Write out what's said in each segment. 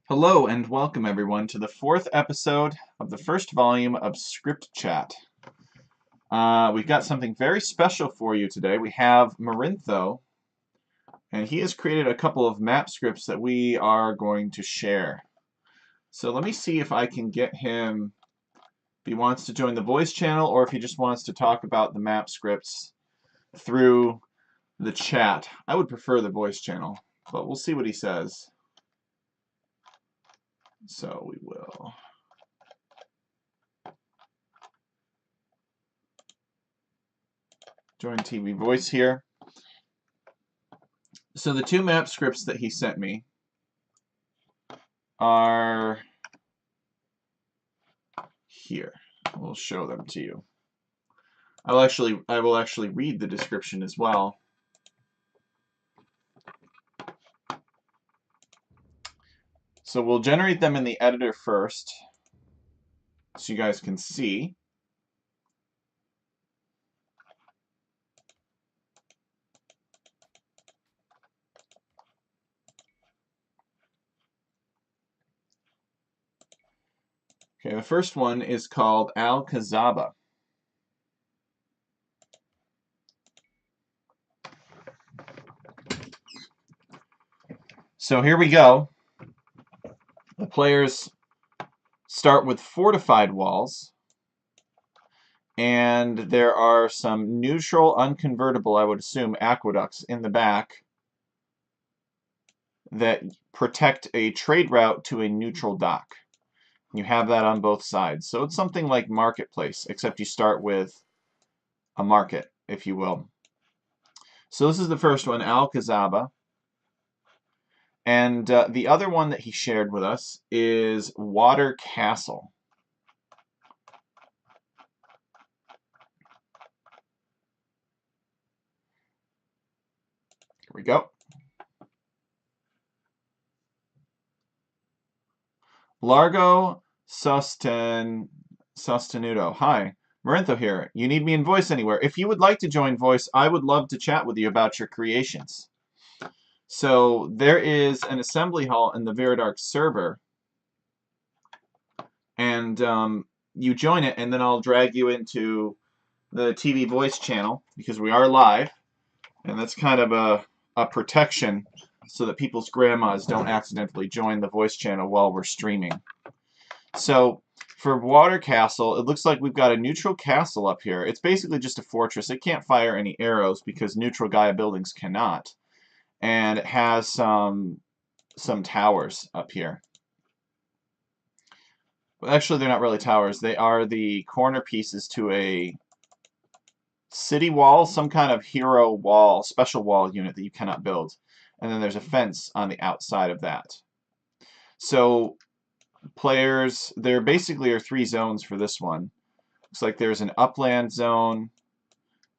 Hello and welcome everyone to the fourth episode of the first volume of ScriptChat. We've got something very special for you today. We have Marintho, and he has created a couple of map scripts that we are going to share. So let me see if I can get him, if he wants to join the voice channel or if he just wants to talk about the map scripts through the chat. I would prefer the voice channel, but we'll see what he says. So we will. Join TV voice here. So the two map scripts that he sent me are here. We'll show them to you. I will actually read the description as well. So we'll generate them in the editor first, so you guys can see. Okay, the first one is called Al-Kazaba. So here we go. The players start with fortified walls, and there are some neutral, unconvertible, I would assume, aqueducts in the back that protect a trade route to a neutral dock. You have that on both sides. So it's something like Marketplace, except you start with a market, if you will. So this is the first one, Al-Kazaba. And the other one that he shared with us is Water Castle. Here we go. Largo Sostenuto. Hi, Marintho here. You need me in voice anywhere. If you would like to join voice, I would love to chat with you about your creations. So there is an assembly hall in the Veridark server, and you join it, and then I'll drag you into the TV voice channel because we are live, and that's kind of a protection so that people's grandmas don't accidentally join the voice channel while we're streaming. So for Water Castle, it looks like we've got a neutral castle up here. It's basically just a fortress. It can't fire any arrows because neutral Gaia buildings cannot. And it has some towers up here. Well, actually, they're not really towers. They are the corner pieces to a city wall, some kind of hero wall, special wall unit that you cannot build. And then there's a fence on the outside of that. So players, there basically are three zones for this one. Looks like there's an upland zone,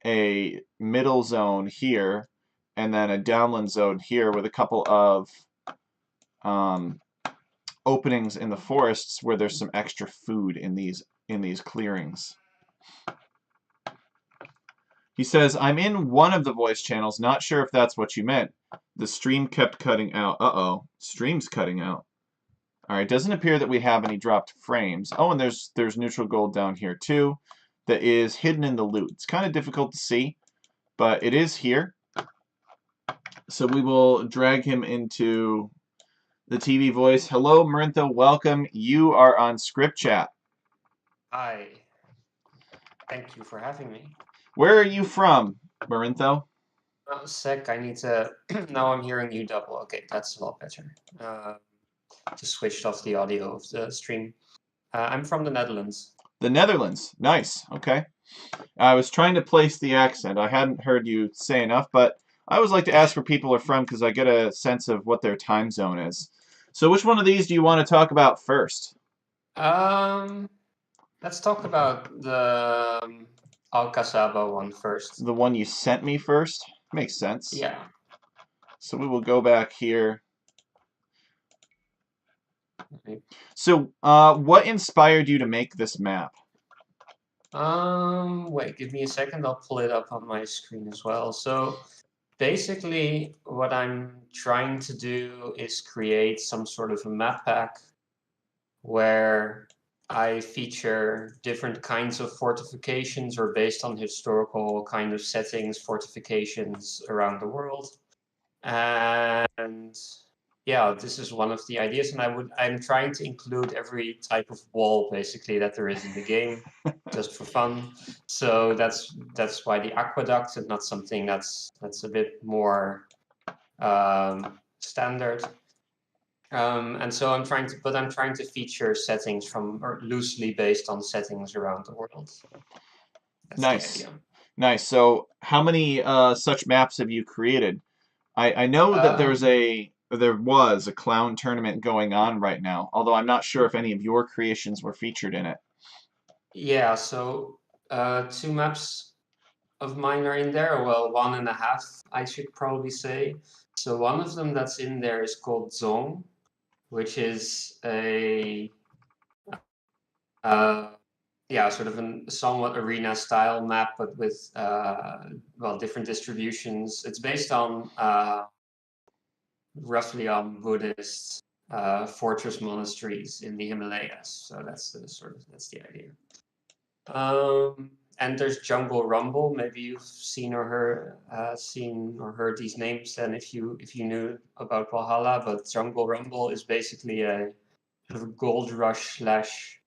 a middle zone here, and then a downland zone here with a couple of openings in the forests where there's some extra food in these clearings. He says, I'm in one of the voice channels, not sure if that's what you meant. The stream kept cutting out. Uh-oh, stream's cutting out. Alright, doesn't appear that we have any dropped frames. Oh, and there's neutral gold down here too that is hidden in the loot. It's kind of difficult to see, but it is here. So we will drag him into the TV voice. Hello, Marintho, welcome. You are on ScriptChat. Hi. Thank you for having me. Where are you from, Marintho? Oh, sec, I need to... Now I'm hearing you double. Okay, that's a lot better. Just switched off the audio of the stream. I'm from the Netherlands. The Netherlands. Nice. Okay. I was trying to place the accent. I hadn't heard you say enough, but I always like to ask where people are from because I get a sense of what their time zone is. So which one of these do you want to talk about first? Let's talk about the Al-Kasaba one first. The one you sent me first? Makes sense. Yeah. So we will go back here. Okay. So what inspired you to make this map? Wait, give me a second. I'll pull it up on my screen as well. So basically, what I'm trying to do is create some sort of a map pack where I feature different kinds of fortifications or based on historical kind of settings, fortifications around the world. And yeah, this is one of the ideas, and I'm trying to include every type of wall basically that there is in the game, just for fun. So that's why the aqueduct and not something that's a bit more standard. And so I'm trying to feature settings from or loosely based on settings around the world. That's the Nice. idea. Nice. So how many such maps have you created? I know that there was a clown tournament going on right now, although I'm not sure if any of your creations were featured in it. Yeah, so 2 maps of mine are in there. Well, 1.5, I should probably say. So one of them that's in there is called Zong, which is a yeah, sort of a somewhat arena style map, but with well, different distributions. It's based on roughly on Buddhist fortress monasteries in the Himalayas. So that's the idea. And there's Jungle Rumble. Maybe you've seen or heard these names. Then, if you knew about Valhalla, but Jungle Rumble is basically a sort of gold rush slash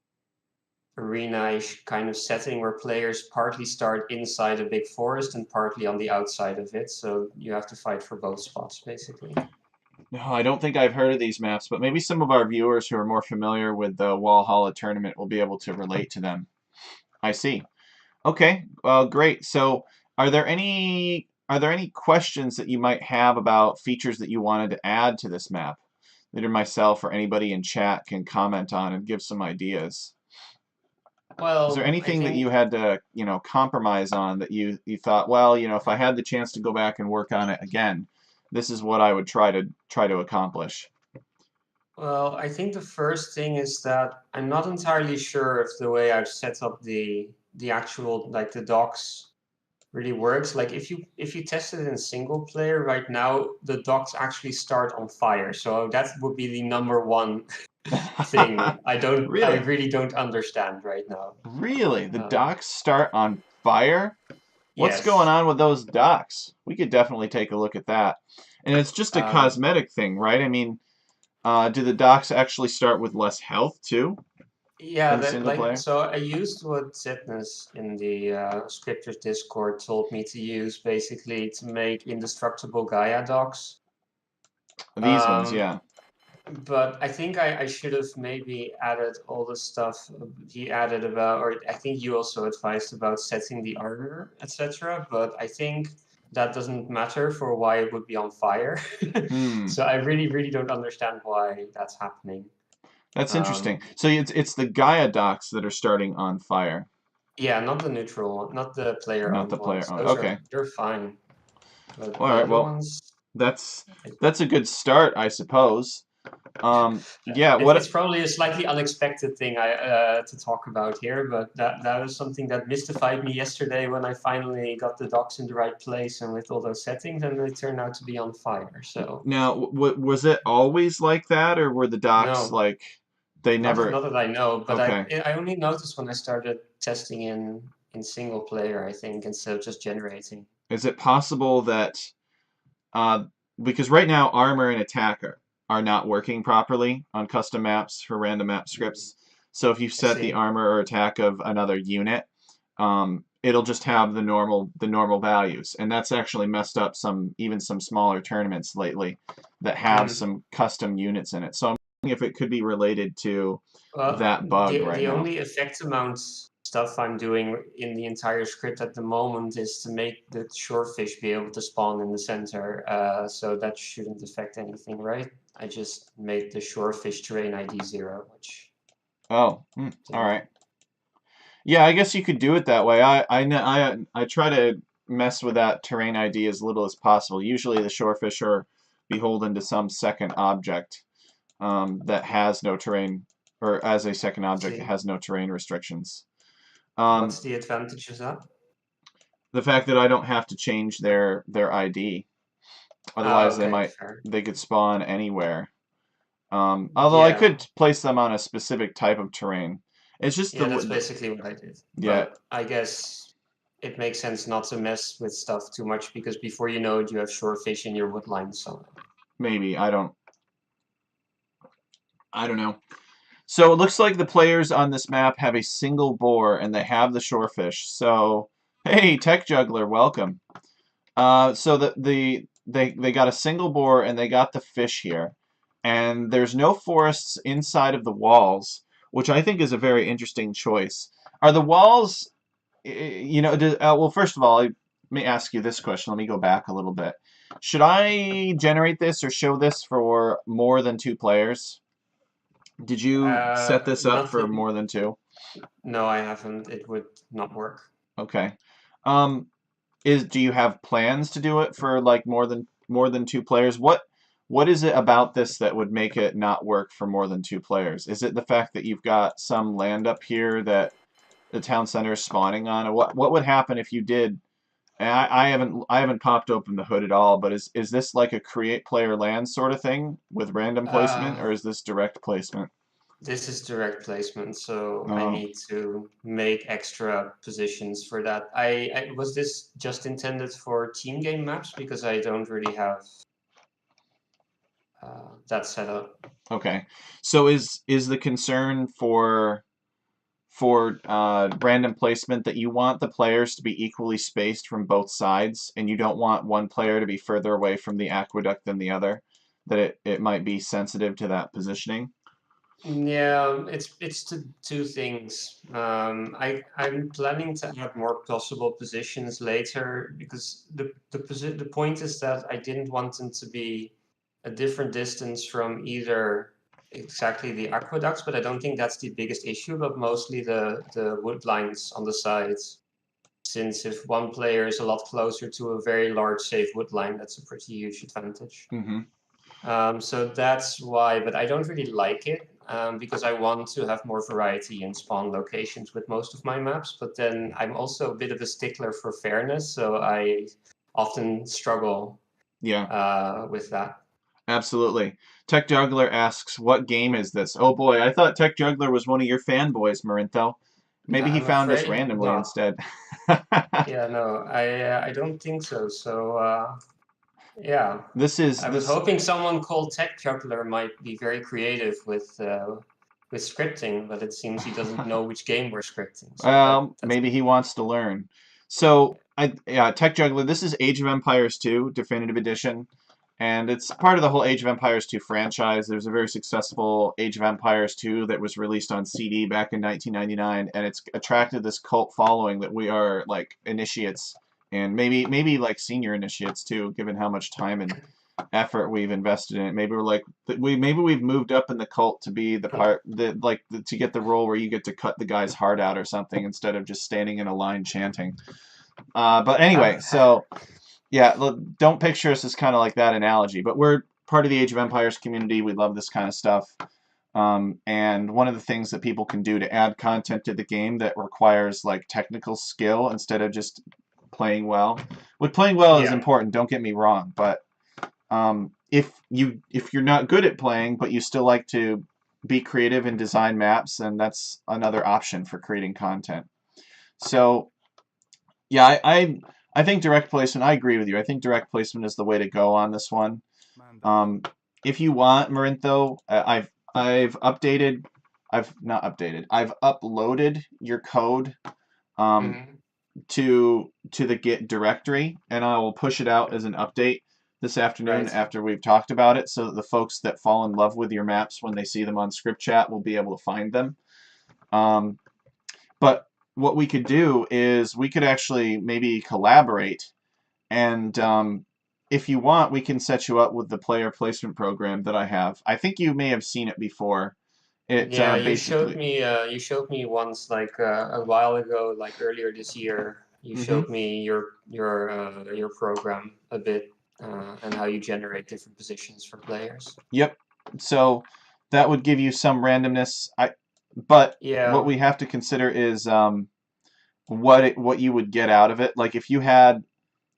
arena-ish kind of setting where players partly start inside a big forest and partly on the outside of it. So you have to fight for both spots, basically. No, I don't think I've heard of these maps, but maybe some of our viewers who are more familiar with the Valhalla tournament will be able to relate to them. I see. Okay, great. So, are there any questions that you might have about features that you wanted to add to this map? That either myself or anybody in chat can comment on and give some ideas. Is there Well, I anything that you think had to, compromise on that you thought, well, if I had the chance to go back and work on it again, this is what I would try to accomplish. Well, I think the first thing is that I'm not entirely sure if the way I've set up the actual like the docks really works. Like if you test it in single player right now, the docks actually start on fire. So that would be the number one thing. I Really? really don't understand right now. Really? The Um, docks start on fire? What's going yes. on with those docks? We could definitely take a look at that. And it's just a Um, cosmetic thing, right? I mean, do the docks actually start with less health too yeah, in that single like player? so I used what Zitness in the scripters Discord told me to use basically to make indestructible Gaia docks. These ones, Um, yeah. but I think I should have maybe added all the stuff he added about, or I think you also advised about setting the armor, etc. But I think that doesn't matter for why it would be on fire. Hmm. So I really, really don't understand why that's happening. That's Um, interesting. So it's the Gaia docks that are starting on fire, yeah, not the neutral one, not the not player-owned the player ones. owned. Those Okay. they're fine, but All the right. other Well, ones. that's that's a good start, I suppose. Yeah. It's What? probably a slightly unexpected thing to talk about here, but that was something that mystified me yesterday when I finally got the docks in the right place and with all those settings, and they turned out to be on fire. So Now, was it always like that, or were the docks no, like they never? not that I know, but Okay. I only noticed when I started testing in single player, I think, instead of just generating. Is it possible that uh, because right now armor and attacker are not working properly on custom maps for random map scripts. So if you I set the see. armor or attack of another unit, it'll just have the normal values, and that's actually messed up even some smaller tournaments lately that have Mm. some custom units in it. So I'm wondering if it could be related to Well, that bug right the now. only effect amount stuff I'm doing in the entire script at the moment is to make the shorefish be able to spawn in the center. So that shouldn't affect anything, right? I just made the shorefish terrain ID 0, which Oh, all didn't. right. Yeah, I guess you could do it that way. I try to mess with that terrain ID as little as possible. Usually the shorefish are beholden to some second object that has no terrain, or as a second object that See, has no terrain restrictions. what's Um, the advantage of that? the fact that I don't have to change their ID. Ah, Otherwise, okay, fair. they could spawn anywhere. Although I Yeah, could place them on a specific type of terrain. It's just yeah, that's basically what I did. yeah, But I guess it makes sense not to mess with stuff too much because before you know it, you have shorefish in your wood line. So maybe I don't know. So it looks like the players on this map have a single bore and they have the shorefish. So hey, Tech Juggler, welcome. So they got a single bore and they got the fish here, and there's no forests inside of the walls, which I think is a very interesting choice. Are the walls, well, first of all, let me ask you this question. Let me go back a little bit. Should I generate this or show this for more than 2 players? Did you set this up for nothing. more than 2? No, I haven't. It would not work. Okay. Um, do you have plans to do it for like more than 2 players? What is it about this that would make it not work for more than 2 players? Is it the fact that you've got some land up here that the town center is spawning on? Or what would happen if you did? And I haven't popped open the hood at all, but is this like a create player land sort of thing with random placement, Uh, or is this direct placement? this is direct placement, so I Oh, need to make extra positions for that. I was this just intended for team game maps because I don't really have that set up. okay. So is the concern for random placement that you want the players to be equally spaced from both sides, and you don't want one player to be further away from the aqueduct than the other, that it might be sensitive to that positioning? Yeah, it's two things. I'm planning to add more possible positions later because the point is that I didn't want them to be a different distance from either exactly the aqueducts, but I don't think that's the biggest issue, but mostly the wood lines on the sides. Since if one player is a lot closer to a very large safe wood line, that's a pretty huge advantage. Mm-hmm. So that's why, but I don't really like it because I want to have more variety in spawn locations with most of my maps. But then I'm also a bit of a stickler for fairness, so I often struggle Yeah, with that. absolutely. Tech Juggler asks, "What game is this?" Oh boy, I thought Tech Juggler was one of your fanboys, Marinto. Maybe he I'm found us afraid randomly not. instead. Yeah, no, I don't think so. So yeah, I was This. hoping someone called Tech Juggler might be very creative with scripting, but it seems he doesn't know which game we're scripting. So that's Maybe he wants to learn. So, yeah, Tech Juggler. This is Age of Empires 2 Definitive Edition, and it's part of the whole Age of Empires 2 franchise. There's a very successful Age of Empires 2 that was released on CD back in 1999, and it's attracted this cult following that we are like initiates, and maybe like senior initiates too, given how much time and effort we've invested in it. Maybe we're like maybe we've moved up in the cult to be the part that to get the role where you get to cut the guy's heart out or something instead of just standing in a line chanting. But anyway, have, so yeah, don't picture us as kind of like that analogy, but we're part of the Age of Empires community. We love this kind of stuff. And one of the things that people can do to add content to the game that requires like technical skill instead of just playing well. What playing well is yeah. important, don't get me wrong, but if you're not good at playing, but you still like to be creative and design maps, then that's another option for creating content. So yeah, I think direct placement. I agree with you. I think direct placement is the way to go on this one. Um, if you want, Marintho, I've updated. I've not updated. I've uploaded your code um, Mhm. to the Git directory, and I will push it out as an update this afternoon Right. after we've talked about it, so that the folks that fall in love with your maps when they see them on ScriptChat will be able to find them. Um, but what we could do is we could actually maybe collaborate, and if you want, we can set you up with the player placement program that I have. I think you may have seen it before. It Yeah, basically. you showed me once like a while ago, like earlier this year. You Hmm. showed me your program a bit and how you generate different positions for players. Yep. So that would give you some randomness. But what Yeah. we have to consider is what you would get out of it. Like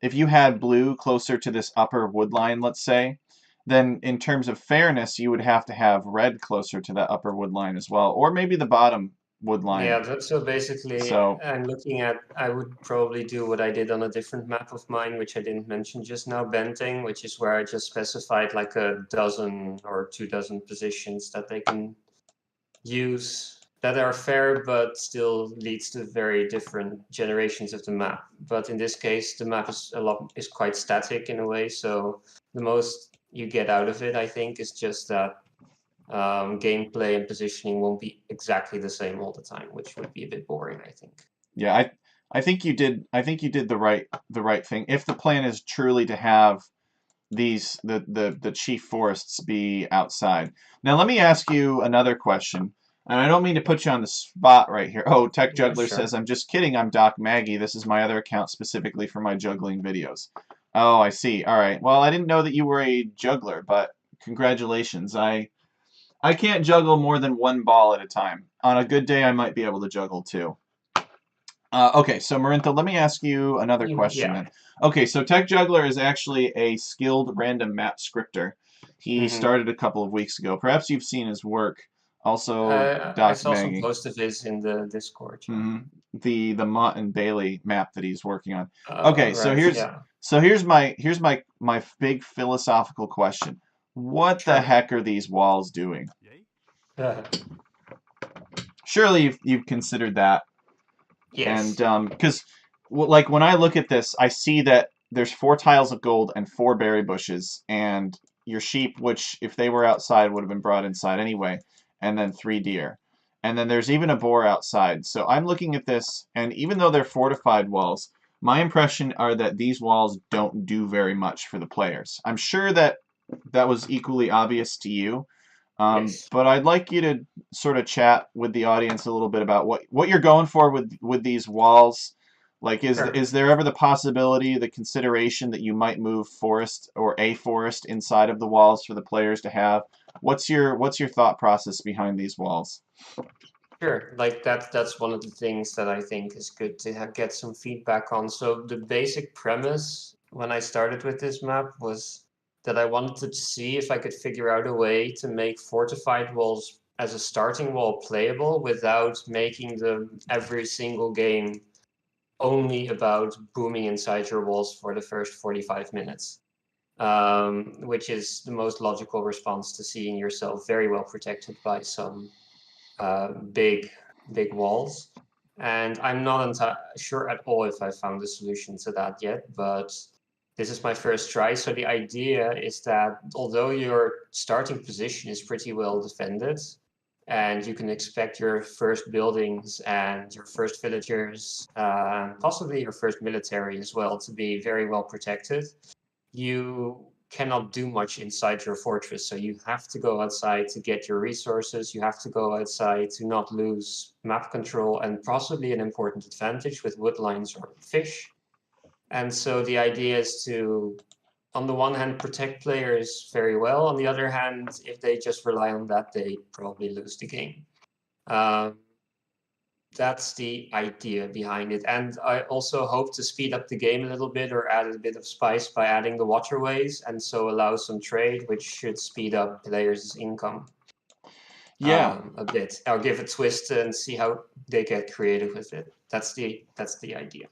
if you had blue closer to this upper wood line, let's say, then in terms of fairness, you would have to have red closer to that upper wood line as well, or maybe the bottom wood line. Yeah, that's so basically, So I'm looking at, I would probably do what I did on a different map of mine, which I didn't mention just now, Benting, which is where I just specified like a dozen or 2 dozen positions that they can use that are fair, but still leads to very different generations of the map. But in this case, the map is quite static in a way, so the most you get out of it, I think, is just that gameplay and positioning won't be exactly the same all the time, which would be a bit boring, I think. yeah, I think you did the right thing. If the plan is truly to have the chief forests be outside. Now let me ask you another question. And I don't mean to put you on the spot right here. Oh, Tech Yeah, Juggler sure. says, I'm just kidding, I'm Doc Maggie. This is my other account specifically for my juggling videos. Oh, I see. All right. Well, I didn't know that you were a juggler, but congratulations. I can't juggle more than one ball at a time. On a good day, I might be able to juggle two. Okay, so Marintha, let me ask you another question Yeah. then. Okay, so Tech Juggler is actually a skilled random map scripter. He hmm started a couple of weeks ago. Perhaps you've seen his work. Also, I Doc saw some Maggie. posts of his in the Discord. Yeah. hmm the Mott and Bailey map that he's working on. Okay, Right. Yeah. so here's my big philosophical question. What the Sure. heck are these walls doing? Uh, Surely you've considered that. And yes. because like when I look at this, I see that there's 4 tiles of gold and 4 berry bushes, and your sheep, which if they were outside would have been brought inside anyway, and then 3 deer. And then there's even a boar outside. So I'm looking at this, and even though they're fortified walls, my impression are that these walls don't do very much for the players. I'm sure that that was equally obvious to you, Yes. but I'd like you to sort of chat with the audience a little bit about what you're going for with these walls. Like, Sure. is there ever the possibility, the consideration that you might move forest or a forest inside of the walls for the players to have? What's your thought process behind these walls? Sure. Like that's one of the things that I think is good to get some feedback on. So the basic premise when I started with this map was that I wanted to see if I could figure out a way to make fortified walls as a starting wall playable without making the every single game only about booming inside your walls for the first 45 minutes, which is the most logical response to seeing yourself very well protected by some big, big walls. And I'm not sure at all if I found a solution to that yet, but this is my first try. So the idea is that although your starting position is pretty well defended, and you can expect your first buildings and your first villagers, possibly your first military as well, to be very well protected, you cannot do much inside your fortress. So you have to go outside to get your resources. You have to go outside to not lose map control and possibly an important advantage with wood lines or fish. And so the idea is to, on the one hand, protect players very well. On the other hand, if they just rely on that, they probably lose the game. Um, that's the idea behind it. And I also hope to speed up the game a little bit or add a bit of spice by adding the waterways and so allow some trade, which should speed up players' income Yeah, a bit. I'll give a twist and see how they get creative with it. That's the idea.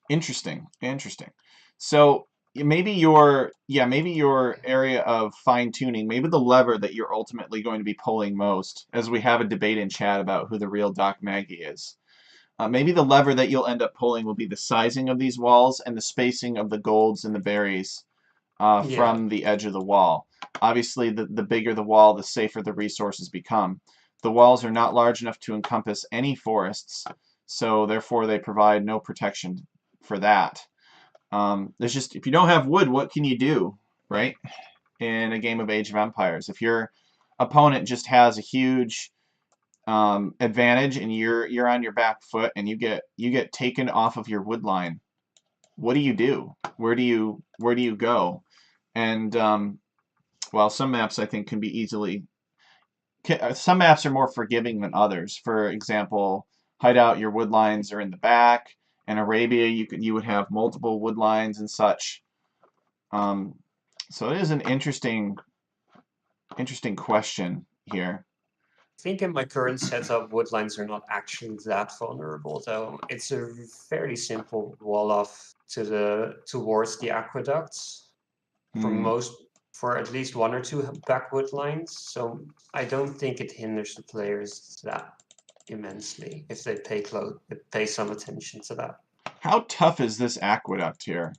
interesting, interesting. So maybe your area of fine tuning, maybe the lever that you're ultimately going to be pulling most, as we have a debate in chat about who the real Doc Maggie is. Maybe the lever that you'll end up pulling will be the sizing of these walls and the spacing of the golds and the berries Yeah. from the edge of the wall. Obviously, the bigger the wall, the safer the resources become. The walls are not large enough to encompass any forests, so therefore they provide no protection for that. There's just, if you don't have wood, what can you do, right? In a game of Age of Empires, if your opponent just has a huge advantage and you're on your back foot and you get taken off of your wood line, what do you do? Where do you go? And well, some maps I think can be easily. Some maps are more forgiving than others. For example, Hideout, your wood lines are in the back, and Arabia you would have multiple wood lines and such. So it is an interesting question here. I think in my current setup, woodlines are not actually that vulnerable, though. It's a fairly simple wall off towards the aqueducts Hmm. for at least one or two backwood lines. So I don't think it hinders the players that immensely if they pay some attention to that. How tough is this aqueduct here?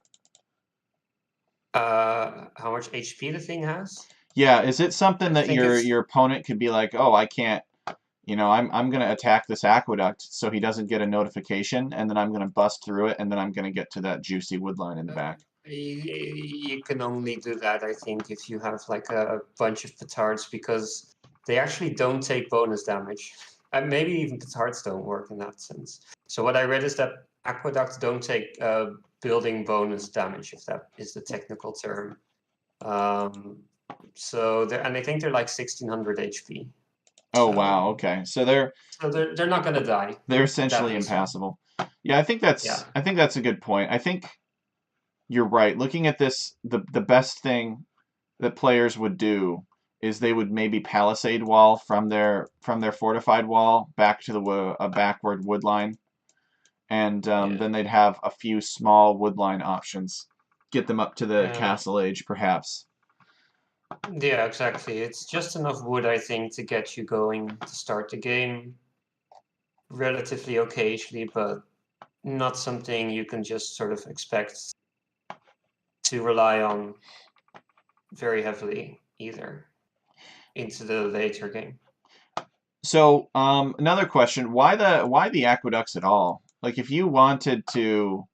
How much HP the thing has? Yeah, is it something I that think it's your opponent could be like, oh, I can't, I'm gonna attack this aqueduct so he doesn't get a notification, and then I'm gonna bust through it, and then I'm gonna get to that juicy wood line in the back. you can only do that, I think, if you have like a bunch of petards, because they actually don't take bonus damage. And maybe even petards don't work in that sense. So what I read is that aqueducts don't take building bonus damage, if that is the technical term. And I think they're like 1600 HP. Oh wow, okay. So they're So they're not gonna die. they're That essentially being said, impassable. Yeah, yeah. I think that's a good point. I think you're right. Looking at this, the best thing that players would do is they would maybe palisade wall from their fortified wall back to a backward wood line, and Yeah. then they'd have a few small wood line options, get them up to the Yeah. castle age, perhaps. Yeah, exactly. It's just enough wood, I think, to get you going to start the game relatively occasionally, but not something you can just sort of expect to rely on very heavily either into the later game. So, another question: why the aqueducts at all? Like, if you wanted to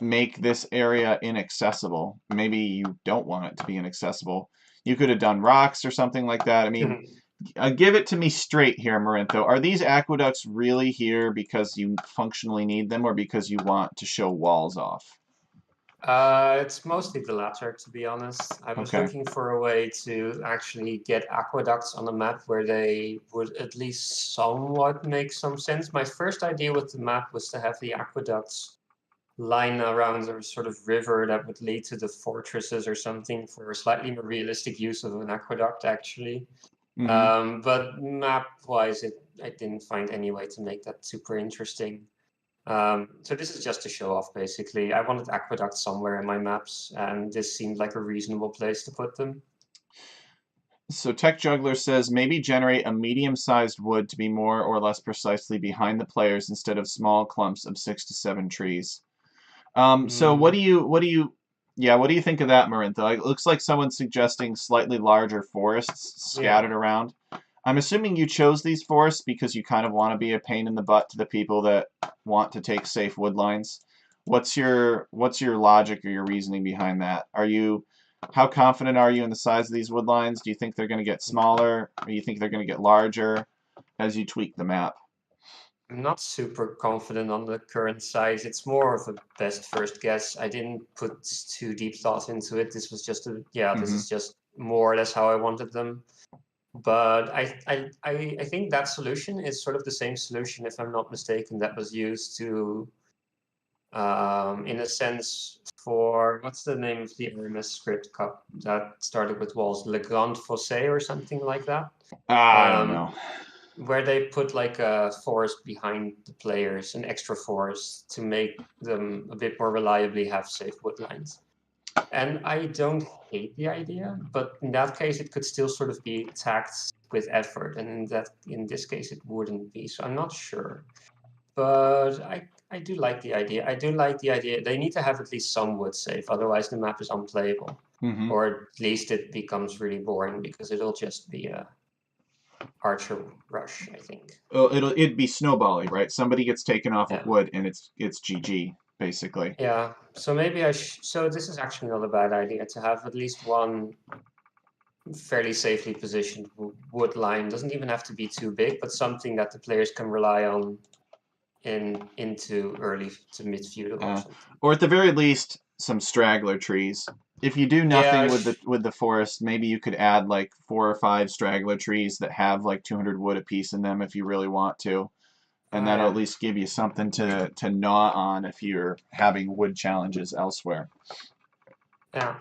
make this area inaccessible, maybe you don't want it to be inaccessible. You could have done rocks or something like that. I mean, give it to me straight here, Marintho. Are these aqueducts really here because you functionally need them, or because you want to show walls off? It's mostly the latter, to be honest. I was Okay. looking for a way to actually get aqueducts on a map where they would at least somewhat make some sense. My first idea with the map was to have the aqueducts line around a sort of river that would lead to the fortresses or something for a slightly more realistic use of an aqueduct, actually. Mm-hmm. But map-wise, I didn't find any way to make that super interesting. So this is just to show off, basically. I wanted aqueducts somewhere in my maps, and this seemed like a reasonable place to put them. So Tech Juggler says maybe generate a medium-sized wood to be more or less precisely behind the players instead of small clumps of 6 to 7 trees. So Mm, what do you think of that, Marintha? It looks like someone's suggesting slightly larger forests yeah. scattered around. I'm assuming you chose these forests because you kind of want to be a pain in the butt to the people that want to take safe wood lines. What's your logic or your reasoning behind that? How confident are you in the size of these wood lines? Do you think they're going to get smaller, or do you think they're going to get larger as you tweak the map? I'm not super confident on the current size. It's more of a best first guess. I didn't put too deep thought into it. This was just this Mm-hmm. is just more or less how I wanted them. But I think that solution is sort of the same solution, if I'm not mistaken, that was used to, in a sense, for what's the name of the RMS script cup that started with walls, Le Grand Fossé or something like that. I don't Um, know. where they put like a forest behind the players, an extra forest to make them a bit more reliably have safe wood lines. And I don't hate the idea, but in that case, it could still sort of be attacked with effort, and in this case, it wouldn't be. So I'm not sure, but I do like the idea. I do like the idea. They need to have at least some wood safe, otherwise the map is unplayable, Mm-hmm. or at least it becomes really boring because it'll just be a archer rush, I think. Well, it'd be snowballing, right? Somebody gets taken off of Yeah. wood, and it's GG basically. Yeah, so maybe so this is actually not a bad idea to have at least one fairly safely positioned wood line. Doesn't even have to be too big, but something that the players can rely on into early to mid feudal or something. Or at the very least, some straggler trees. If you do Yeah, nothing with the forest, maybe you could add like 4 or 5 straggler trees that have like 200 wood apiece in them if you really want to. and that'll at Yeah. least give you something to gnaw on if you're having wood challenges elsewhere. Yeah.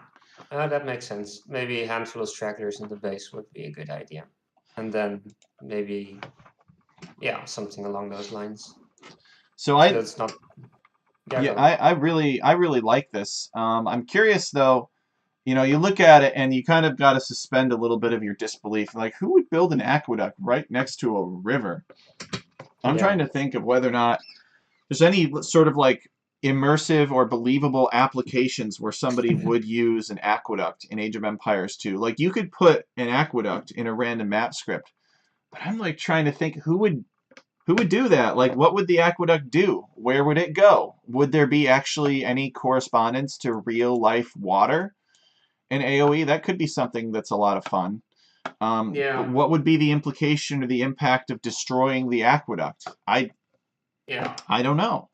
That makes sense. Maybe a handful of stragglers in the base would be a good idea. And then maybe, yeah, something along those lines. So So that's not, yeah, yeah, go. I really like this. I'm curious though. You know, you look at it and you kind of got to suspend a little bit of your disbelief. Like, who would build an aqueduct right next to a river? I'm Yeah. trying to think of whether or not there's any sort of like immersive or believable applications where somebody would use an aqueduct in Age of Empires 2. Like, you could put an aqueduct in a random map script, but I'm like trying to think who would do that? Like, what would the aqueduct do? Where would it go? Would there be actually any correspondence to real life water in AoE? That could be something that's a lot of fun. But Yeah. what would be the implication or the impact of destroying the aqueduct? Yeah. I don't know.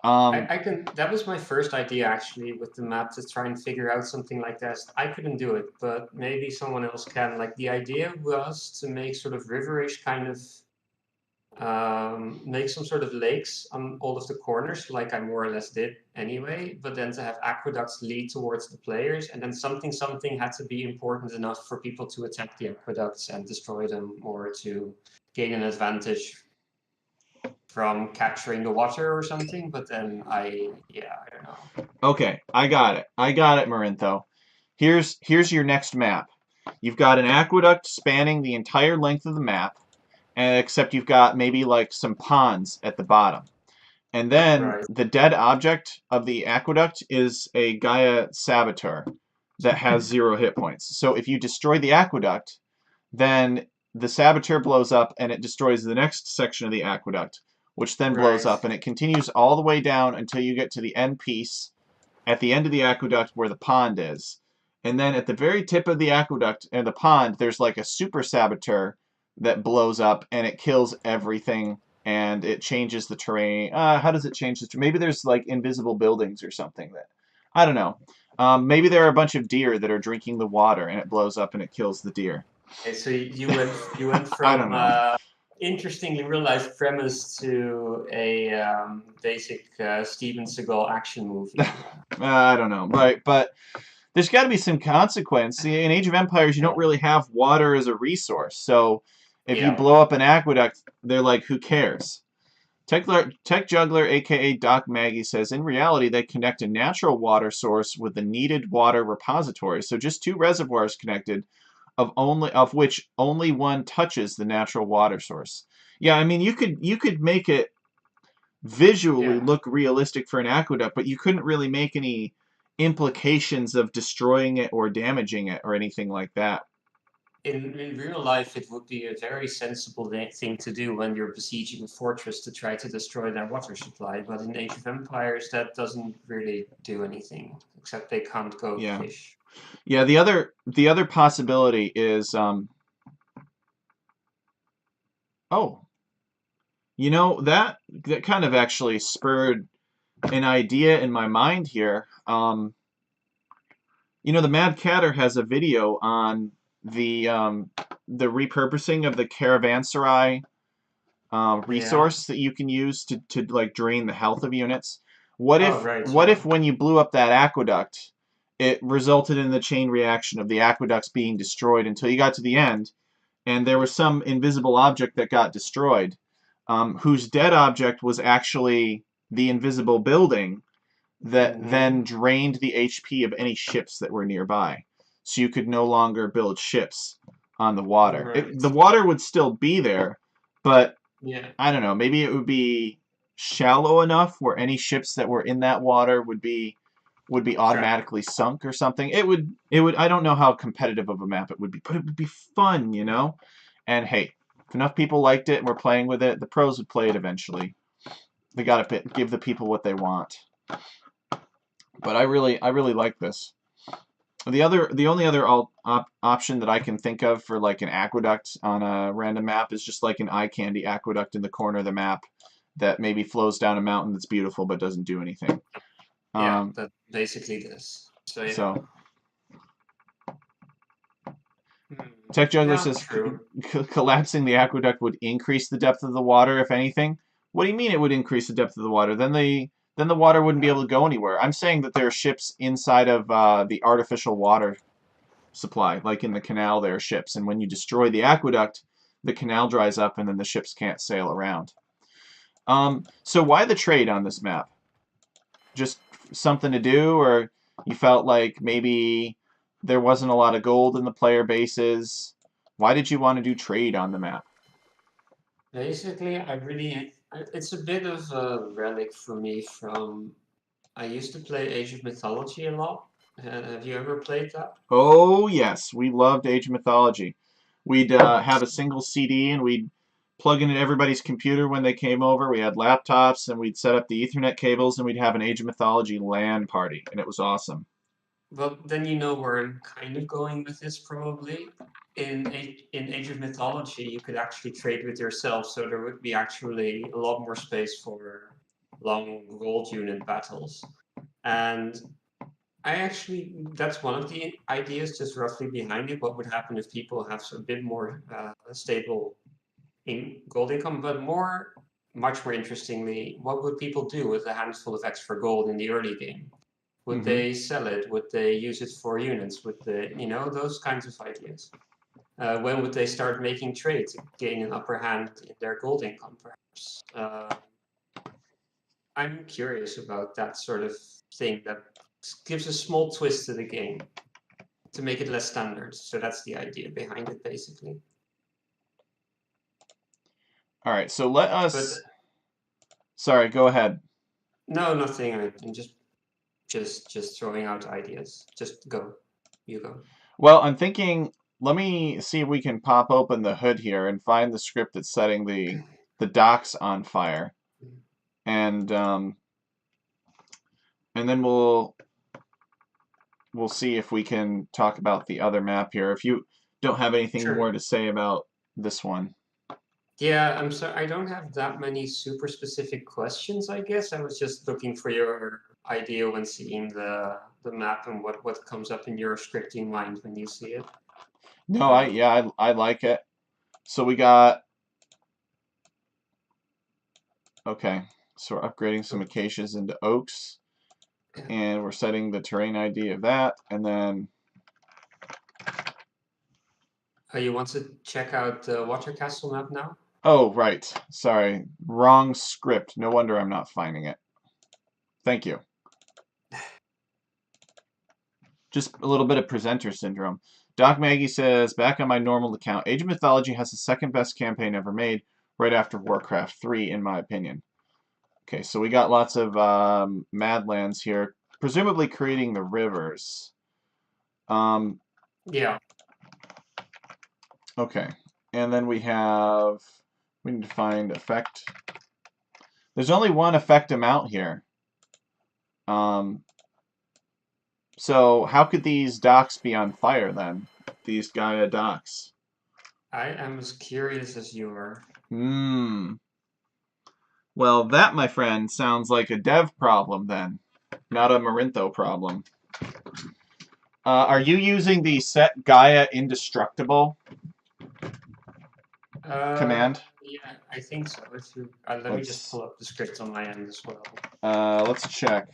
Um, I can. That was my first idea actually with the map to try and figure out something like that. I couldn't do it, but maybe someone else can. Like the idea was to make sort of riverish kind of make some sort of lakes on all of the corners, like I more or less did anyway. But then to have aqueducts lead towards the players, and then something had to be important enough for people to attack the aqueducts and destroy them, or to gain an advantage from capturing the water or something. But then yeah, I don't know. okay, I got it. I got it, Marintho. Here's your next map. You've got an aqueduct spanning the entire length of the map, and except you've got maybe like some ponds at the bottom. And then Right. the dead object of the aqueduct is a Gaia Saboteur that has 0 hit points. So if you destroy the aqueduct, then the Saboteur blows up and it destroys the next section of the aqueduct, which then blows Right. up, and it continues all the way down until you get to the end piece at the end of the aqueduct where the pond is. And then at the very tip of the aqueduct and the pond, there's like a super saboteur that blows up and it kills everything and it changes the terrain. How does it change the terrain? Maybe there's like invisible buildings or something that I don't know. Maybe there are a bunch of deer that are drinking the water and it blows up and it kills the deer. Okay, so you went I from don't know. interestingly real life premise to a basic Steven Seagal action movie. I don't know. Right, but there's got to be some consequence. In Age of Empires, you don't Yeah. really have water as a resource. So if you Yeah. blow up an aqueduct, they're like, who cares? Tech Juggler, aka Doc Maggie, says in reality they connect a natural water source with the needed water repository. So just 2 reservoirs connected, of which only one touches the natural water source. Yeah, I mean you could make it visually Yeah. look realistic for an aqueduct, but you couldn't really make any implications of destroying it or damaging it or anything like that. In real life, it would be a very sensible thing to do when you're besieging a fortress to try to destroy their water supply. But in Age of Empires, that doesn't really do anything, except they can't go Yeah. fish. Yeah, the other possibility is oh, you know that kind of actually spurred an idea in my mind here. You know, the Mad Catter has a video on the repurposing of the caravanserai Yeah. resource that you can use to like drain the health of units. Oh, right. What Yeah. if when you blew up that aqueduct, it resulted in the chain reaction of the aqueducts being destroyed until you got to the end, and there was some invisible object that got destroyed, whose dead object was actually the invisible building that Mm-hmm. then drained the HP of any ships that were nearby. So you could no longer build ships on the water. Right. The water would still be there, but Yeah. I don't know, maybe it would be shallow enough where any ships that were in that water would be Track. automatically sunk or something. It would I don't know how competitive of a map it would be, but it would be fun, you know? And hey, if enough people liked it and were playing with it, the pros would play it eventually. They got to give the people what they want. But I really like this. The only other option that I can think of for like an aqueduct on a random map is just like an eye candy aqueduct in the corner of the map that maybe flows down a mountain that's beautiful but doesn't do anything. Yeah, Um, that basically this. So yeah. so Tech Juggler Yeah, says true. collapsing the aqueduct would increase the depth of the water, if anything. What do you mean it would increase the depth of the water? Then the water wouldn't be able to go anywhere. I'm saying that there are ships inside of the artificial water supply, like in the canal there are ships, and when you destroy the aqueduct, the canal dries up and then the ships can't sail around. So why the trade on this map? Just something to do, or you felt like maybe there wasn't a lot of gold in the player bases? Why did you want to do trade on the map? Basically, it's a bit of a relic for me from, I used to play Age of Mythology a lot. Have you ever played that? Oh, yes, we loved Age of Mythology. We'd have a single CD and we'd plug in everybody's computer when they came over. We had laptops and we'd set up the Ethernet cables and we'd have an Age of Mythology LAN party, and it was awesome. Well, then you know where I'm kind of going with this, probably. In Age of Mythology, you could actually trade with yourself, so there would be actually a lot more space for long gold unit battles. And that's one of the ideas just roughly behind it. What would happen if people have a bit more stable gold income, but much more interestingly, what would people do with a handful of extra gold in the early game? Would they sell it? Would they use it for units? Would they, those kinds of ideas? When would they start making trades to gain an upper hand in their gold income, perhaps? I'm curious about that sort of thing that gives a small twist to the game to make it less standard. So that's the idea behind it, basically. All right, so let us... Sorry, go ahead. No, nothing. I'm just throwing out ideas. Just go. You go. Well, I'm thinking, let me see if we can pop open the hood here and find the script that's setting the docks on fire. And then we'll see if we can talk about the other map here. If you don't have anything more to say about this one. Yeah, I'm sorry. I don't have that many super specific questions, I guess. I was just looking for your idea when seeing the map and what comes up in your scripting mind when you see it. No, I like it. So we got... Okay, so we're upgrading some acacias into oaks. And we're setting the terrain ID of that, and then... You want to check out the Water Castle map now? Oh, right. Sorry. Wrong script. No wonder I'm not finding it. Thank you. Just a little bit of presenter syndrome. Doc Maggie says, back on my normal account, Age of Mythology has the second best campaign ever made, right after Warcraft 3, in my opinion. Okay, so we got lots of Madlands here, presumably creating the rivers. Yeah. Okay, and then we need to find effect. There's only one effect amount here. So how could these docks be on fire then? These Gaia docks. I am as curious as you are. Well, that, my friend, sounds like a dev problem then, not a Marintho problem. Are you using the set Gaia indestructible command? Yeah, I think so. If you, let me just pull up the script on my end as well. Let's check.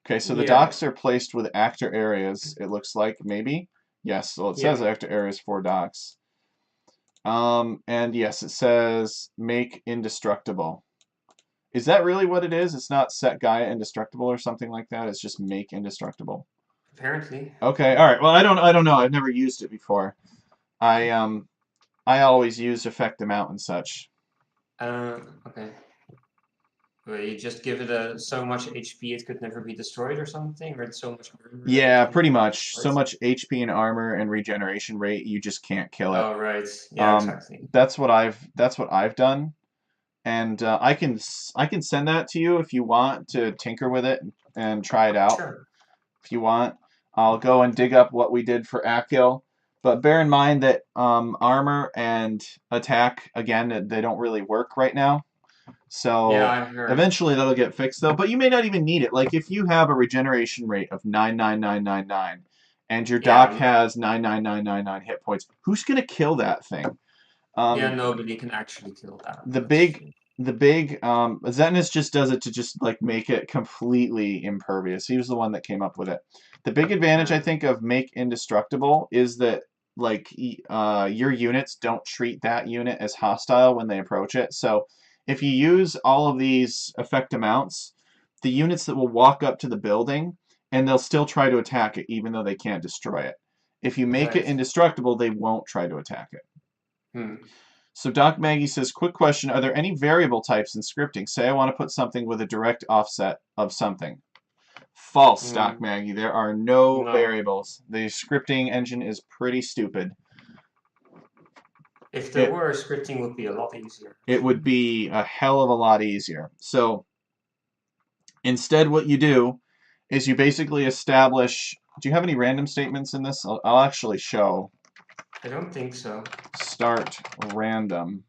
Okay, so the docks are placed with actor areas, it looks like, maybe? Yes, so it says actor areas for docks. And yes, it says make indestructible. Is that really what it is? It's not set Gaia indestructible or something like that. It's just make indestructible. Apparently. Okay, all right. Well, I don't know. I've never used it before. I always use effect amount and such. Okay. Well, you just give it so much HP it could never be destroyed or something, or it's so much armor. Yeah, pretty much. So much HP and armor and regeneration rate, you just can't kill it. Oh, right. Yeah, exactly. That's what I've done. And I can send that to you if you want to tinker with it and try it out. Sure. If you want, I'll go and dig up what we did for Akil. But bear in mind that armor and attack, again, they don't really work right now. So eventually that'll get fixed, though. But you may not even need it. Like if you have a regeneration rate of 99999 and your doc has 99999 hit points, who's going to kill that thing? Yeah, Um, nobody can actually kill that. the That's big true. Zetnus just does it to just like make it completely impervious. He was the one that came up with it. The big advantage I Mm. think of make indestructible is that like your units don't treat that unit as hostile when they approach it. So if you use all of these effect amounts, the units that will walk up to the building and they'll still try to attack it even though they can't destroy it. If you make it Right. indestructible, they won't try to attack it. Hmm. So Doc Maggie says, quick question, are there any variable types in scripting? Say I want to put something with a direct offset of something. False, Doc Mm. Maggie. There are no No. variables. The scripting engine is pretty stupid. If there It were, scripting would be a lot easier. it would be a hell of a lot easier. So instead what you do is you basically establish, do you have any random statements in this? I'll actually show I don't think so. start random.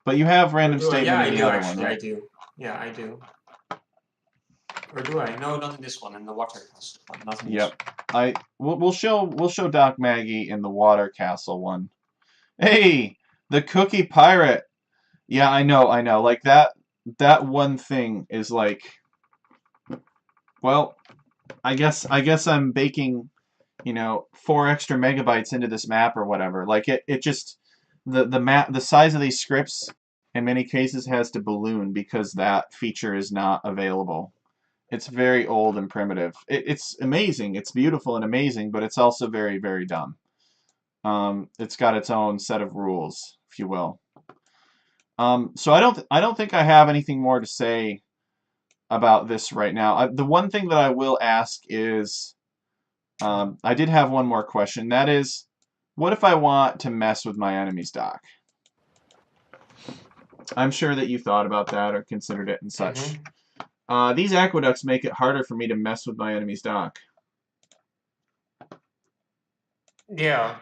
But you have Or random do I? Yeah, statement I in the do other one, actually. I right? do. Yeah, I do. Or do I? No, not in this one. In the water castle one. Not in this Yep. We'll show Doc Maggie in the water castle one. Hey, the cookie pirate. Yeah, I know. Like that one thing is like, well, I guess I'm baking, 4 extra megabytes into this map or whatever. Like it just the map, the size of these scripts in many cases has to balloon because that feature is not available. It's very old and primitive. It's amazing. It's beautiful and amazing, but it's also very, very dumb. It's got its own set of rules, if you will. So I don't think I have anything more to say about this right now. The one thing that I will ask is, I did have one more question. That is, what if I want to mess with my enemy's dock? I'm sure that you thought about that or considered it and one. such. These aqueducts make it harder for me to mess with my enemy's dock. Yeah.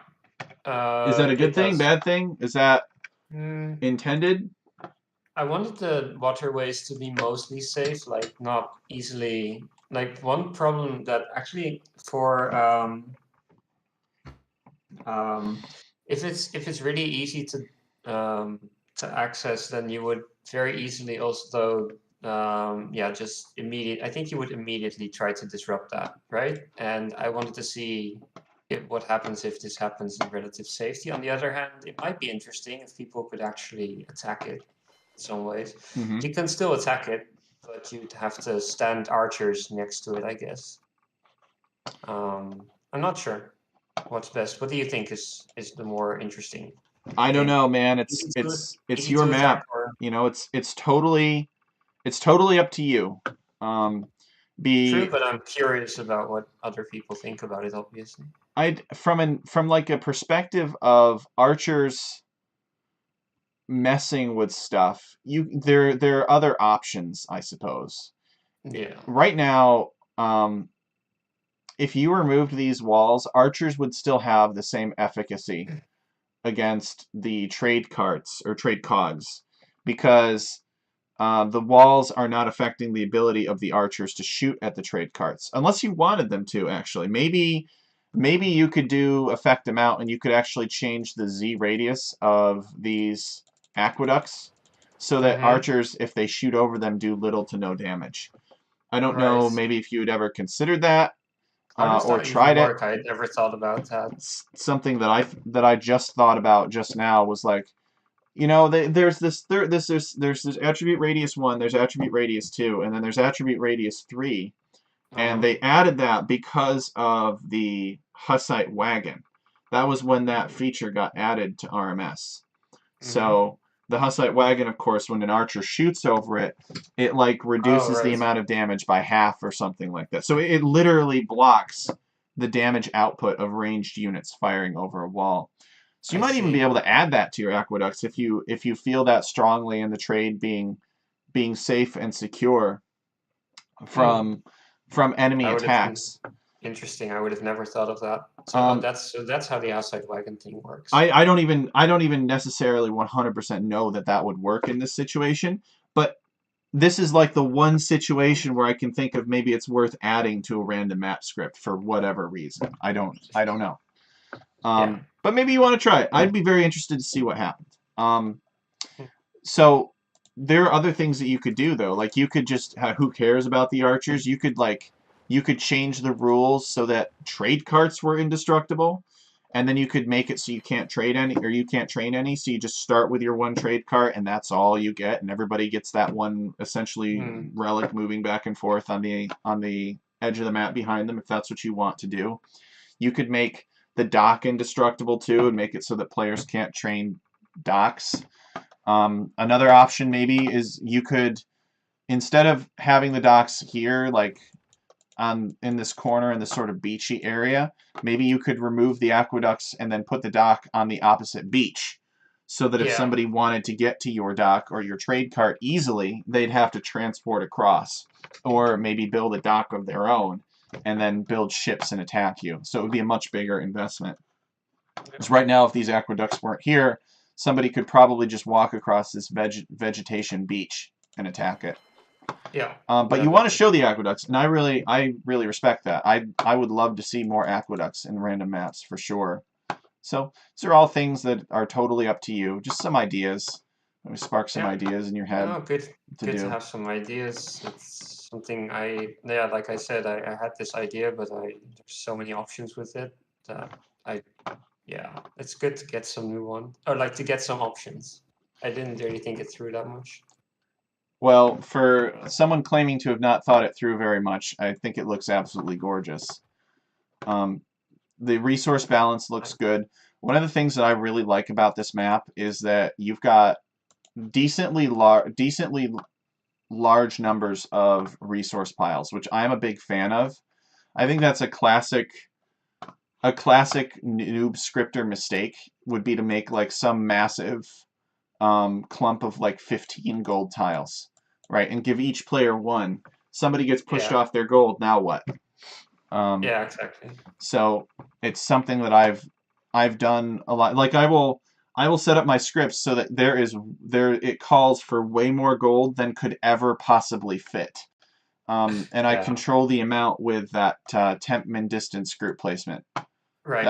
Is that a good It thing, does. bad thing? Is that Mm, intended? I wanted the waterways to be mostly safe, like not easily. Like one problem that actually for um, if it's really easy to access, then you would very easily also yeah, just immediate. I think you would immediately try to disrupt that, right? And I wanted to see what happens if this happens in relative safety. On the other hand, it might be interesting if people could actually attack it in some ways. Mm-hmm. You can still attack it, but you'd have to stand archers next to it, I guess. I'm not sure what's best. What do you think is the more interesting I don't thing? know, man. It's Easy to it's it's easy your to attack map. or It's totally up to you. Um, true, be but I'm curious about what other people think about it, obviously. from like a perspective of archers messing with stuff. There are other options, I suppose. Yeah. Right now, if you removed these walls, archers would still have the same efficacy against the trade carts or trade cogs because the walls are not affecting the ability of the archers to shoot at the trade carts unless you wanted them to. Actually, maybe you could do affect them out and you could actually change the z radius of these aqueducts so that Mm-hmm. archers, if they shoot over them, do little to no damage. I don't Right. know maybe if you had ever considered that How does or that even tried it. work? I never thought about that. Something that I just thought about just now was like, there's this attribute radius 1, there's attribute radius 2, and then there's attribute radius 3, and Uh-huh. they added that because of the Hussite wagon. That was when that feature got added to RMS. Mm-hmm. So the Hussite wagon, of course, when an archer shoots over it, it like Oh, reduces the right. amount of damage by half or something like that. So it literally blocks the damage output of ranged units firing over a wall. So you I might even be see. able to add that to your aqueducts if you feel that strongly in the trade being safe and secure Hmm. from enemy I would have attacks. interesting. I would have never thought of that. So Um, that's how the outside wagon thing works. I don't even necessarily 100% know that that would work in this situation, but this is like the one situation where I can think of maybe it's worth adding to a random map script for whatever reason. I don't know. Yeah. But maybe you want to try it. I'd be very interested to see what happens. So there are other things that you could do though. Like you could just who cares about the archers? You could change the rules so that trade carts were indestructible, and then you could make it so you can't trade any or you can't train any. So you just start with your one trade cart, and that's all you get, and everybody gets that one essentially relic moving back and forth on the edge of the map behind them if that's what you want to do. You could make the dock indestructible too, and make it so that players can't train docks. Another option maybe is you could, instead of having the docks here, like in this corner in this sort of beachy area, maybe you could remove the aqueducts and then put the dock on the opposite beach, so that if somebody wanted to get to your dock or your trade cart easily, they'd have to transport across, or maybe build a dock of their own and then build ships and attack you. So it would be a much bigger investment. Because right now, if these aqueducts weren't here, somebody could probably just walk across this vegetation beach and attack it. Yeah. But you want to show the aqueducts, and I really respect that. I would love to see more aqueducts in random maps for sure. So these are all things that are totally up to you. Just some ideas. Let me spark some ideas in your head. Oh, good to have some ideas. It's something like I said, I had this idea, but there's so many options with it that it's good to get some new one, or like to get some options. I didn't really think it through that much. Well, for someone claiming to have not thought it through very much, I think it looks absolutely gorgeous. The resource balance looks good. One of the things that I really like about this map is that you've got decently large numbers of resource piles, which I'm a big fan of. I think that's a classic noob scripter mistake would be to make like some massive clump of like 15 gold tiles, right, and give each player one. Somebody gets pushed off their gold, now what? Yeah, exactly. So it's something that I've done a lot. Like I will set up my scripts so that it calls for way more gold than could ever possibly fit. And I control the amount with that temp min distance group placement. Right.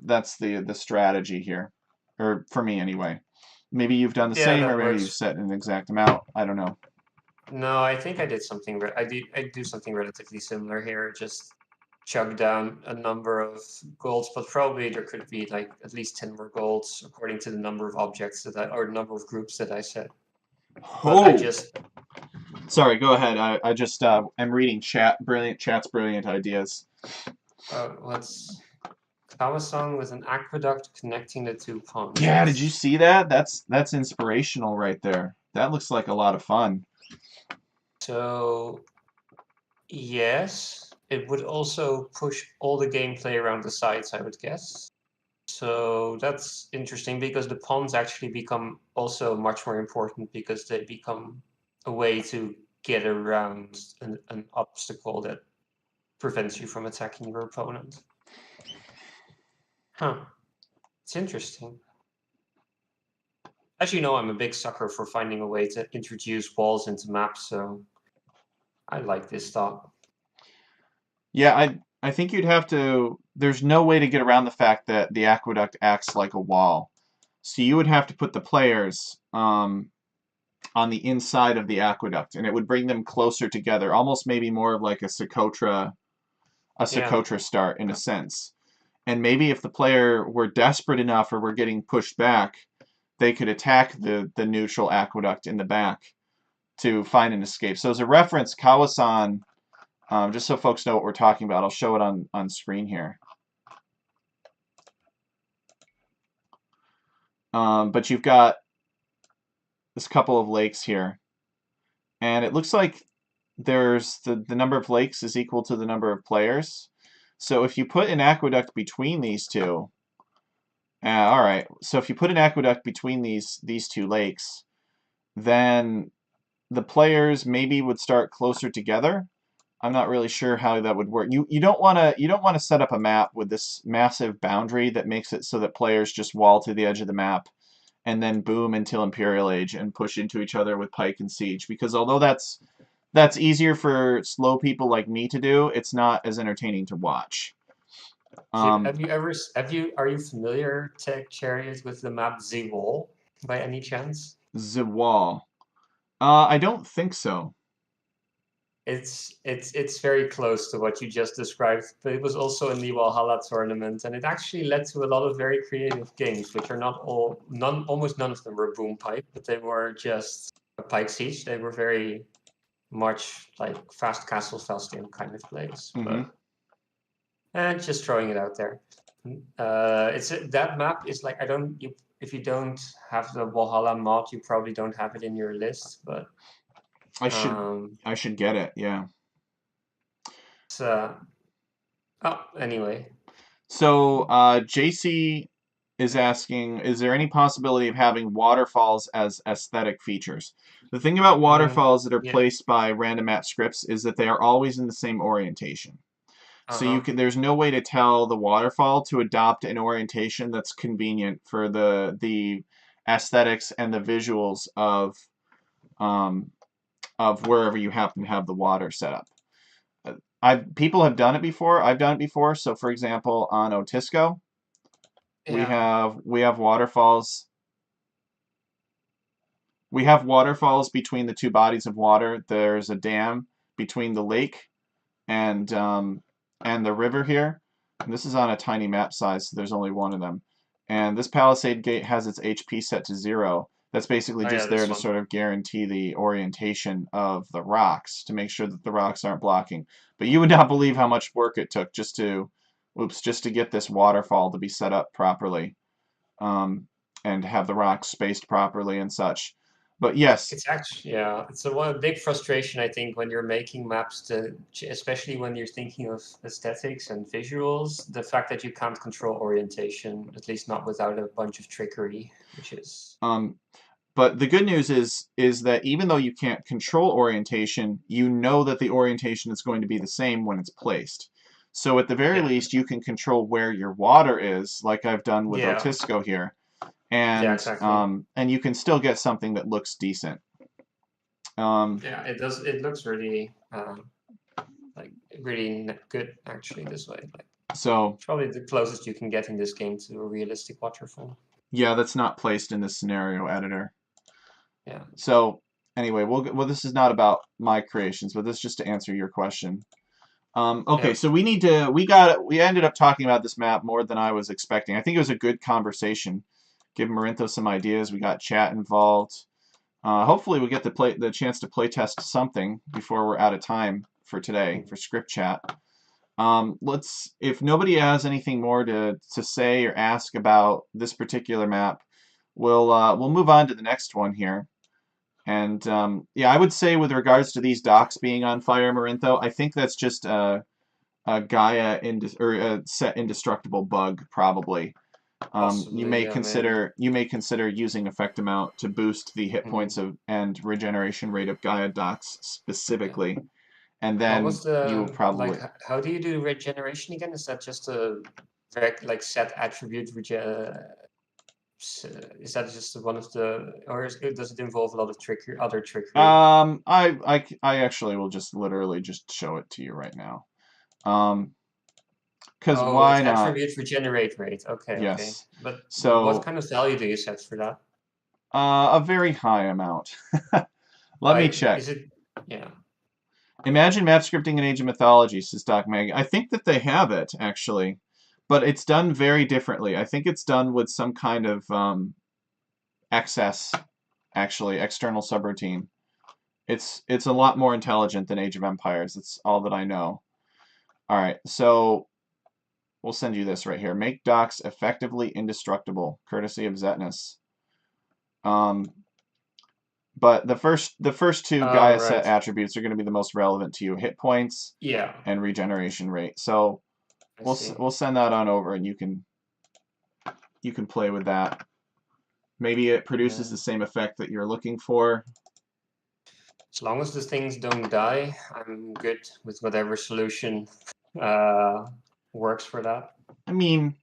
That's the strategy here, or for me anyway. Maybe you've done the same, or maybe you've set an exact amount. I don't know. No, I think I did something. I do something relatively similar here. Just chug down a number of golds, but probably there could be like at least 10 more golds according to the number of objects or number of groups that I set. Sorry, go ahead. I just am reading chat's brilliant ideas. What's Kawasong with an aqueduct connecting the two ponds? Yeah, did you see that? That's inspirational right there. That looks like a lot of fun. So, yes, it would also push all the gameplay around the sides, I would guess. So that's interesting because the ponds actually become also much more important because they become a way to get around an obstacle that prevents you from attacking your opponent. Huh. It's interesting. As you know, I'm a big sucker for finding a way to introduce walls into maps, so I like this thought. Yeah, I think you'd have to... There's no way to get around the fact that the aqueduct acts like a wall. So you would have to put the players on the inside of the aqueduct, and it would bring them closer together, almost maybe more of like a Socotra start in a sense. And maybe if the player were desperate enough or were getting pushed back, they could attack the neutral aqueduct in the back to find an escape. So as a reference, Kawasan, just so folks know what we're talking about, I'll show it on screen here. But you've got this couple of lakes here, and it looks like there's the number of lakes is equal to the number of players. So if you put an aqueduct between these two, all right. So if you put an aqueduct between these two lakes, then the players maybe would start closer together. I'm not really sure how that would work. You don't want to set up a map with this massive boundary that makes it so that players just wall to the edge of the map and then boom until Imperial Age and push into each other with pike and siege, because although that's easier for slow people like me to do, it's not as entertaining to watch. Um, are you familiar, Tech Chariot, with the map Z-Wall by any chance? Zawal. I don't think so. It's very close to what you just described, but it was also in the Valhalla tournament, and it actually led to a lot of very creative games, which are not all none almost none of them were boom pipe, but they were just a pike siege. They were very much like fast castle, fast game kind of plays. Mm-hmm. But and just throwing it out there. That map is like if you don't have the Valhalla mod, you probably don't have it in your list, but I should um, I should get it. Yeah. it's anyway. So JC is asking, is there any possibility of having waterfalls as aesthetic features? The thing about waterfalls that are Yeah. placed by random map scripts is that they are always in the same orientation. So there's no way to tell the waterfall to adopt an orientation that's convenient for the aesthetics and the visuals of wherever you happen to have the water set up. People have done it before. I've done it before. So for example, on Otisco, we have waterfalls. We have waterfalls between the two bodies of water. There's a dam between the lake and the river here. And this is on a tiny map size, so there's only one of them. And this palisade gate has its HP set to 0. That's basically just there to sort of guarantee the orientation of the rocks to make sure that the rocks aren't blocking. But you would not believe how much work it took just to get this waterfall to be set up properly, and have the rocks spaced properly and such. But yes, it's actually it's a big frustration, I think, when you're making maps, especially when you're thinking of aesthetics and visuals, the fact that you can't control orientation, at least not without a bunch of trickery, which is but the good news is that even though you can't control orientation, you know that the orientation is going to be the same when it's placed. So at the very least, you can control where your water is, like I've done with Otisco here. And exactly. And you can still get something that looks decent. It does. It looks really like really good actually this way. So probably the closest you can get in this game to a realistic waterfall. Yeah, that's not placed in the scenario editor. Yeah. So anyway, well, this is not about my creations, but this is just to answer your question. Okay, so we ended up talking about this map more than I was expecting. I think it was a good conversation. Give Marintho some ideas. We got chat involved. Hopefully we get the chance to play test something before we're out of time for today for ScriptChat. If nobody has anything more to say or ask about this particular map, we'll move on to the next one here. And yeah, I would say with regards to these docks being on fire, Marintho, I think that's just a Gaia a set indestructible bug probably. Possibly, you may consider using effect amount to boost the hit points and regeneration rate of Gaia docks specifically, and then you will probably how do you do regeneration again? Is that just a set attribute is that just one of the, or does it involve a lot of other trickery? I actually will just literally just show it to you right now. Because why it's not? attribute regenerate rate. Okay. Yes. Okay. But so what kind of value do you set for that? A very high amount. Let me check. Is it? Yeah. Imagine map scripting in Age of Mythology, says Doc Mag. I think that they have it, actually. But it's done very differently. I think it's done with some kind of excess, actually, external subroutine. It's a lot more intelligent than Age of Empires. That's all that I know. All right, so we'll send you this right here. Make docks effectively indestructible, courtesy of Zetnus. But the first two Gaia set attributes are going to be the most relevant to you: hit points, and regeneration rate. So we'll send that on over, and you can play with that. Maybe it produces the same effect that you're looking for. As long as the things don't die, I'm good with whatever solution works for that. I mean,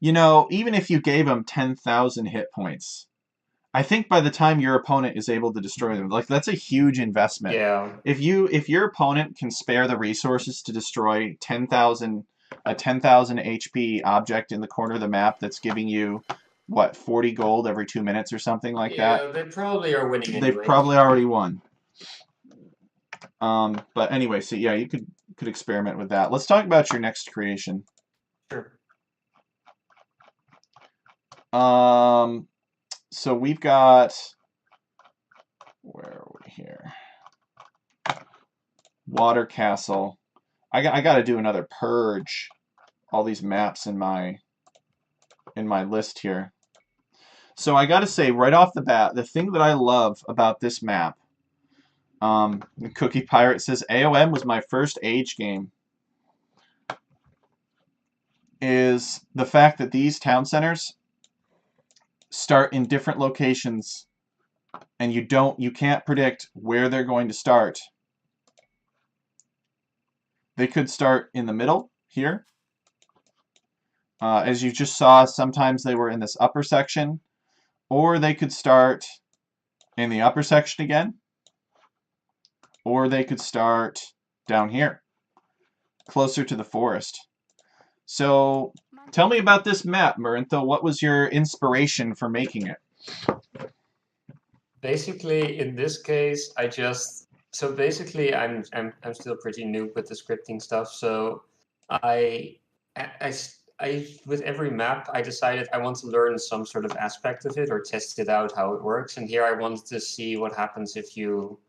even if you gave them 10,000 hit points, I think by the time your opponent is able to destroy them, that's a huge investment. Yeah. If your opponent can spare the resources to destroy 10,000 a 10,000 HP object in the corner of the map that's giving you, what, 40 gold every 2 minutes or something like that. Yeah, they probably are winning They've anyway. probably already won. But anyway, so yeah, you could experiment with that. Let's talk about your next creation. Sure. So we've got, where are we here? Water Castle. I got to do another purge. All these maps in my list here. So I got to say right off the bat, the thing that I love about this map, Cookie Pirate says AOM was my first Age game, is the fact that these town centers start in different locations, and you can't predict where they're going to start. They could start in the middle here. As you just saw, sometimes they were in this upper section, or they could start in the upper section again, or they could start down here, closer to the forest. So tell me about this map, Marintho. What was your inspiration for making it? Basically, in this case, so basically I'm still pretty new with the scripting stuff. So I with every map I decided I want to learn some sort of aspect of it or test it out how it works. And here I wanted to see what happens if you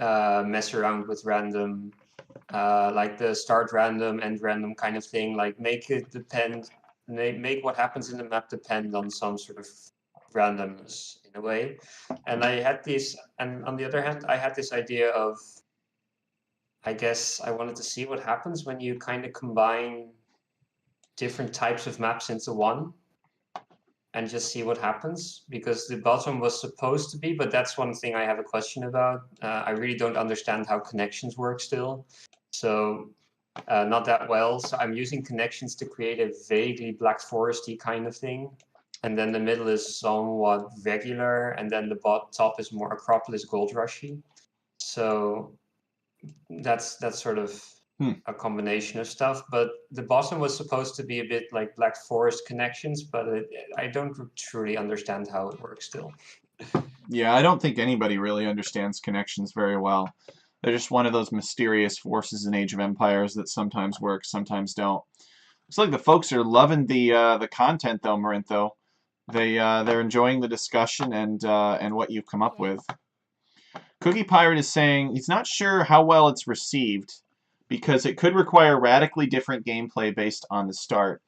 mess around with random, like the start random, end random kind of thing. Like make it depend, make what happens in the map depend on some sort of randomness in a way. And I had this, and on the other hand, I had this idea of, I guess I wanted to see what happens when you kind of combine different types of maps into one and just see what happens, because the bottom was supposed to be, but that's one thing I have a question about. I really don't understand how connections work still. So not that well. So I'm using connections to create a vaguely Black Foresty kind of thing. And then the middle is somewhat regular, and then the top is more Acropolis Gold Rushy. So that's sort of a combination of stuff. But the bottom was supposed to be a bit like Black Forest connections, but I don't truly understand how it works still. Yeah, I don't think anybody really understands connections very well. They're just one of those mysterious forces in Age of Empires that sometimes work, sometimes don't. Looks like the folks are loving the content though, Marintho. They're enjoying the discussion and what you've come up with. Cookie Pirate is saying he's not sure how well it's received because it could require radically different gameplay based on the start.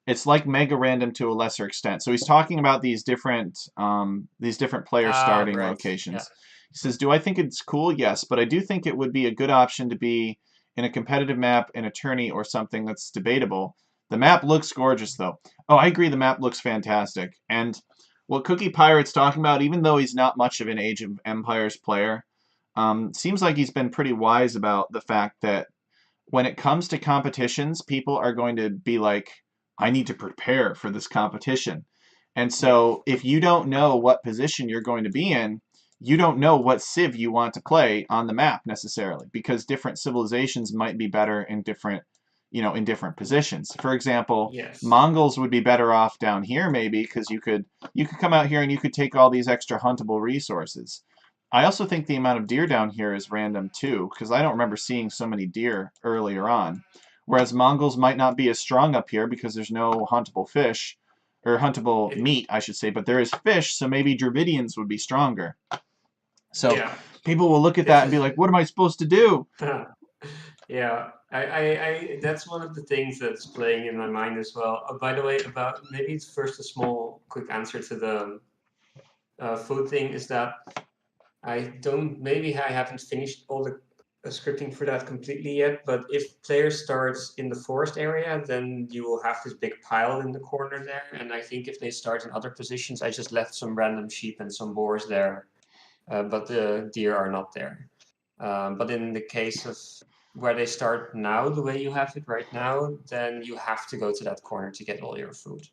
It's like Mega Random to a lesser extent. So he's talking about these different player starting locations. Yeah. He says, "Do I think it's cool? Yes, but I do think it would be a good option to be in a competitive map in a tourney or something that's debatable. The map looks gorgeous, though." Oh, I agree. The map looks fantastic. And what Cookie Pirate's talking about, even though he's not much of an Age of Empires player, seems like he's been pretty wise about the fact that when it comes to competitions, people are going to be like, I need to prepare for this competition. And so if you don't know what position you're going to be in, you don't know what civ you want to play on the map necessarily, because different civilizations might be better in different positions. For example, yes, Mongols would be better off down here maybe, because you could come out here and you could take all these extra huntable resources. I also think the amount of deer down here is random too, because I don't remember seeing so many deer earlier on. Whereas Mongols might not be as strong up here because there's no huntable fish, or huntable meat, I should say, but there is fish, so maybe Dravidians would be stronger. So yeah, people will look at that and be like, what am I supposed to do? Yeah, I that's one of the things that's playing in my mind as well. By the way, about maybe it's first a small quick answer to the food thing is that maybe I haven't finished all the scripting for that completely yet, but if player starts in the forest area, then you will have this big pile in the corner there, and I think if they start in other positions, I just left some random sheep and some boars there, but the deer are not there. But in the case of where they start now, the way you have it right now, then you have to go to that corner to get all your food.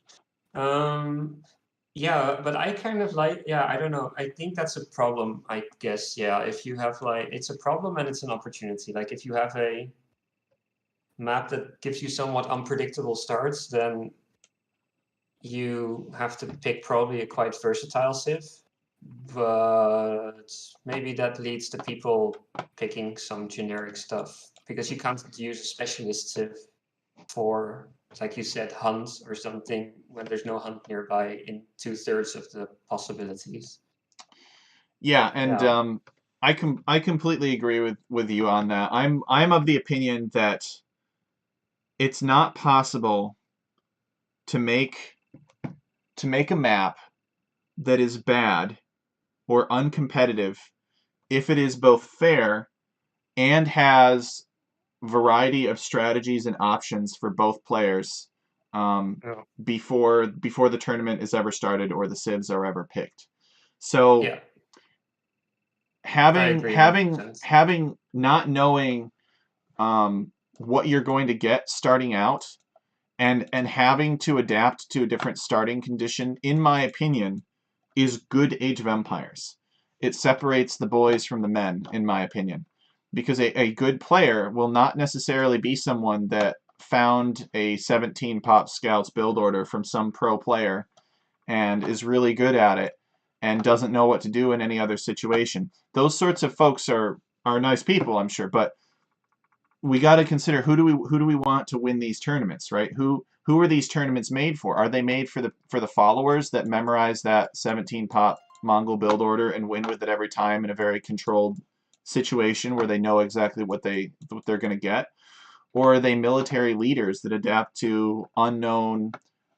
Yeah, but I kind of like, yeah, I don't know. I think that's a problem, I guess. Yeah, if you have like, it's a problem and it's an opportunity. Like if you have map that gives you somewhat unpredictable starts, then you have to pick probably a quite versatile civ. But maybe that leads to people picking some generic stuff, because you can't use a specialist civ for, like you said, hunt or something when there's no hunt nearby in 2/3 of the possibilities. Yeah, and Yeah. I completely agree with you on that. I'm of the opinion that it's not possible to make a map that is bad or uncompetitive if it is both fair and has variety of strategies and options for both players Yeah. before the tournament is ever started or the civs are ever picked. So Yeah, I having agree having 100%. having not knowing what you're going to get starting out and having to adapt to a different starting condition, in my opinion, is good Age of Empires. It separates the boys from the men, in my opinion, because a good player will not necessarily be someone that found a 17 pop scouts build order from some pro player and is really good at it and doesn't know what to do in any other situation. Those sorts of folks are nice people, I'm sure, but we got to consider who do we want to win these tournaments, right? Who are these tournaments made for? Are they made for the followers that memorize that 17 pop Mongol build order and win with it every time in a very controlled situation where they know exactly what they're going to get? Or are they military leaders that adapt to unknown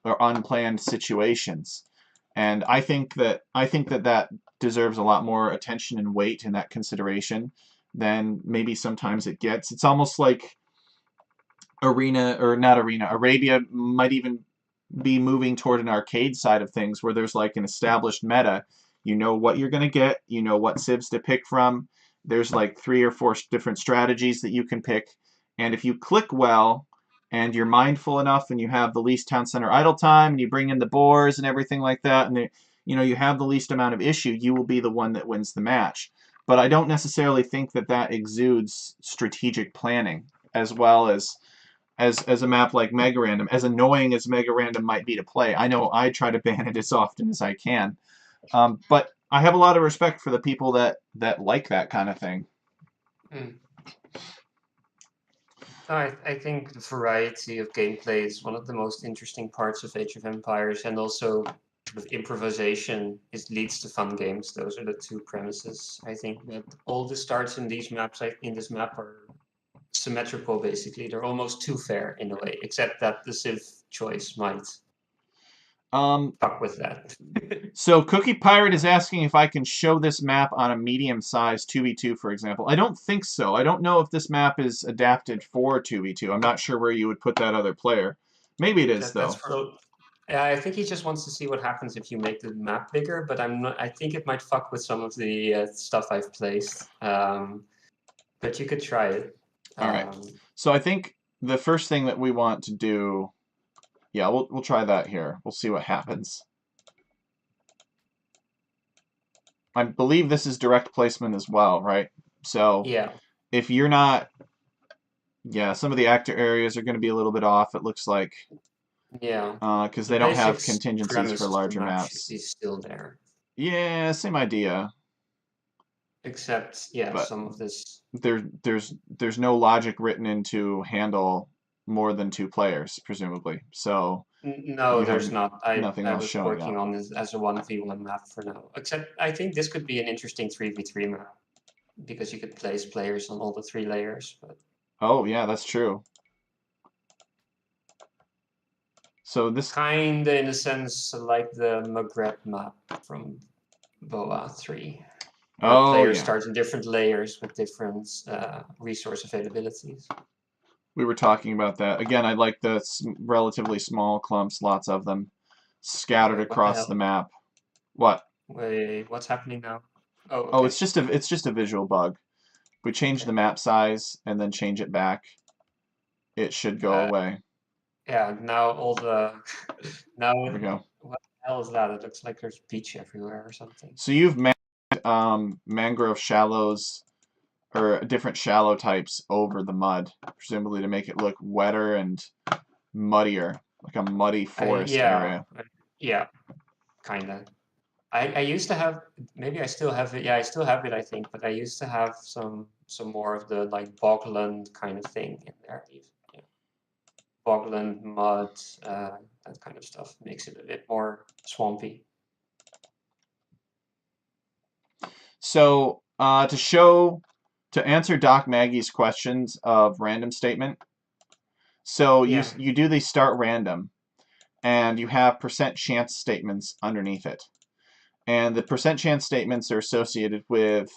or unplanned situations? And I think that deserves a lot more attention and weight in that consideration than maybe sometimes it gets. It's almost like Arabia might even be moving toward an arcade side of things where there's like an established meta. You know what you're going to get, you know what civs to pick from. There's like 3 or 4 different strategies that you can pick. And if you click well and you're mindful enough and you have the least town center idle time and you bring in the boars and everything like that and you have the least amount of issue, you will be the one that wins the match. But I don't necessarily think that exudes strategic planning as well as a map like Mega Random, as annoying as Mega Random might be to play. I know I try to ban it as often as I can, but I have a lot of respect for the people that like that kind of thing. Mm. I think the variety of gameplay is one of the most interesting parts of Age of Empires, and also sort of improvisation leads to fun games. Those are the two premises. I think that all the starts in these maps, in this map, are symmetrical. Basically, they're almost too fair in a way, except that the Civ choice might Um, fuck with that. so Cookie Pirate is asking if I can show this map on a medium-sized 2v2, for example. I don't think so. I don't know if this map is adapted for 2v2. I'm not sure where you would put that other player. Maybe it is, That's though. for. Yeah, I think he just wants to see what happens if you make the map bigger, but I'm not. I think it might fuck with some of the stuff I've placed. But you could try it. All right. Um, So I think the first thing that we want to do, yeah, we'll try that here. We'll see what happens. I believe this is direct placement as well, right? So yeah, if you're not, yeah, some of the actor areas are going to be a little bit off, it looks like, yeah. because The they don't have basics contingencies for premise of the larger map should maps. be still there, Yeah, same idea, except yeah, but some of this. there's no logic written into handle more than 2 players, presumably. So No, you have there's not. I nothing I else was showing working up. on this as a 1v1 map for now. Except I think this could be an interesting 3v3 map because you could place players on all the 3 layers. But Oh, yeah, that's true. So this, kinda in a sense like the Maghreb map from BOA 3, where oh players yeah, start in different layers with different resource availabilities. we were talking about that. Again, I like the relatively small clumps, lots of them, scattered Wait, what the across the hell? map. What? Wait, what's happening now? Oh, Oh, okay. it's just a visual bug. If we change the Okay. map size and then change it back, it should go Uh, away. yeah, now all the now There we go. what the hell is that? It looks like there's beach everywhere or something. So you've mangrove shallows or different shallow types over the mud, presumably to make it look wetter and muddier, like a muddy forest Yeah, area. yeah, kind of. I used to have, maybe I still have it. Yeah, I still have it, I think, but I used to have some more of the like bogland kind of thing in there. Yeah. Bogland, mud, that kind of stuff makes it a bit more swampy. So to answer Doc Maggie's questions of random statement, so Yeah, you do the start random, and you have percent chance statements underneath it. And the percent chance statements are associated with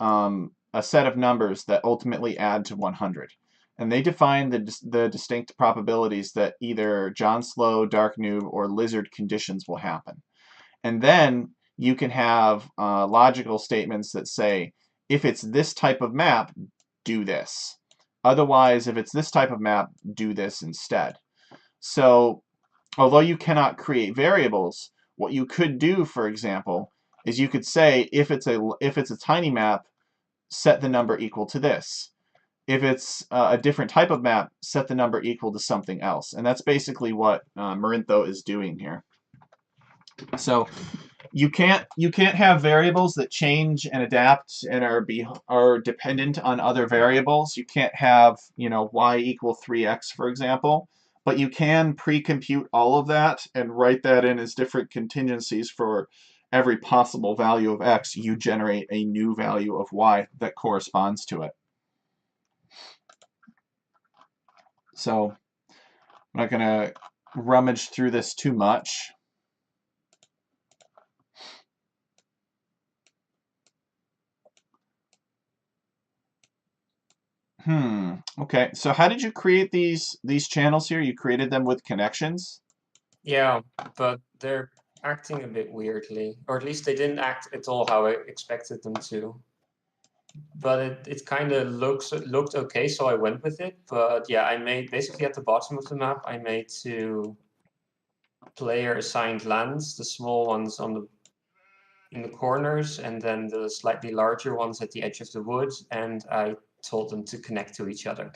a set of numbers that ultimately add to 100. And they define the distinct probabilities that either John Slow, Dark Noob, or Lizard conditions will happen. And then you can have logical statements that say, if it's this type of map, do this. Otherwise, if it's this type of map, do this instead. So although you cannot create variables, what you could do, for example, is you could say if it's a tiny map, set the number equal to this. If it's a different type of map, set the number equal to something else. And that's basically what Marintho is doing here. So you can't have variables that change and adapt and are dependent on other variables. You can't have, y equal 3x, for example, but you can pre-compute all of that and write that in as different contingencies for every possible value of x. You generate a new value of y that corresponds to it. So I'm not going to rummage through this too much. Okay. So how did you create these channels here? You created them with connections? yeah, but they're acting a bit weirdly, or at least they didn't act at all how I expected them to. But it kind of looked okay, so I went with it. But yeah, I made basically at the bottom of the map, I made 2 player assigned lands, the small ones in the corners, and then the slightly larger ones at the edge of the wood, and I told them to connect to each other.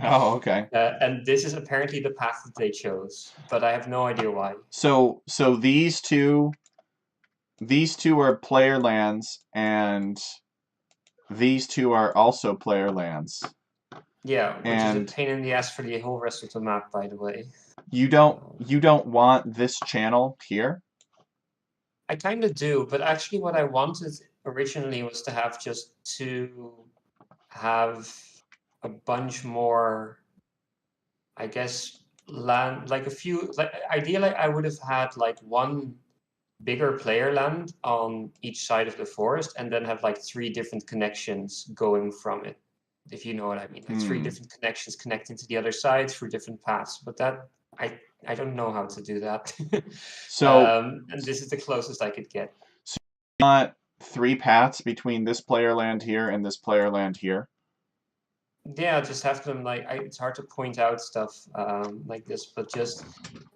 Oh, okay. And this is apparently the path that they chose, but I have no idea why. So these two are player lands, and these two are also player lands. Yeah, which is a And pain in the ass for the whole rest of the map, by the way. you don't want this channel here? I kind of do, but actually what I wanted originally was to have have a bunch more, I guess, land, like a few, like ideally I would have had like one bigger player land on each side of the forest and then have like 3 different connections going from it, if you know what I mean. Like 3 different connections connecting to the other side through different paths. But that I don't know how to do that. So And this is the closest I could get. not 3 paths between this player land here and this player land here? Yeah, just have them like it's hard to point out stuff like this, but just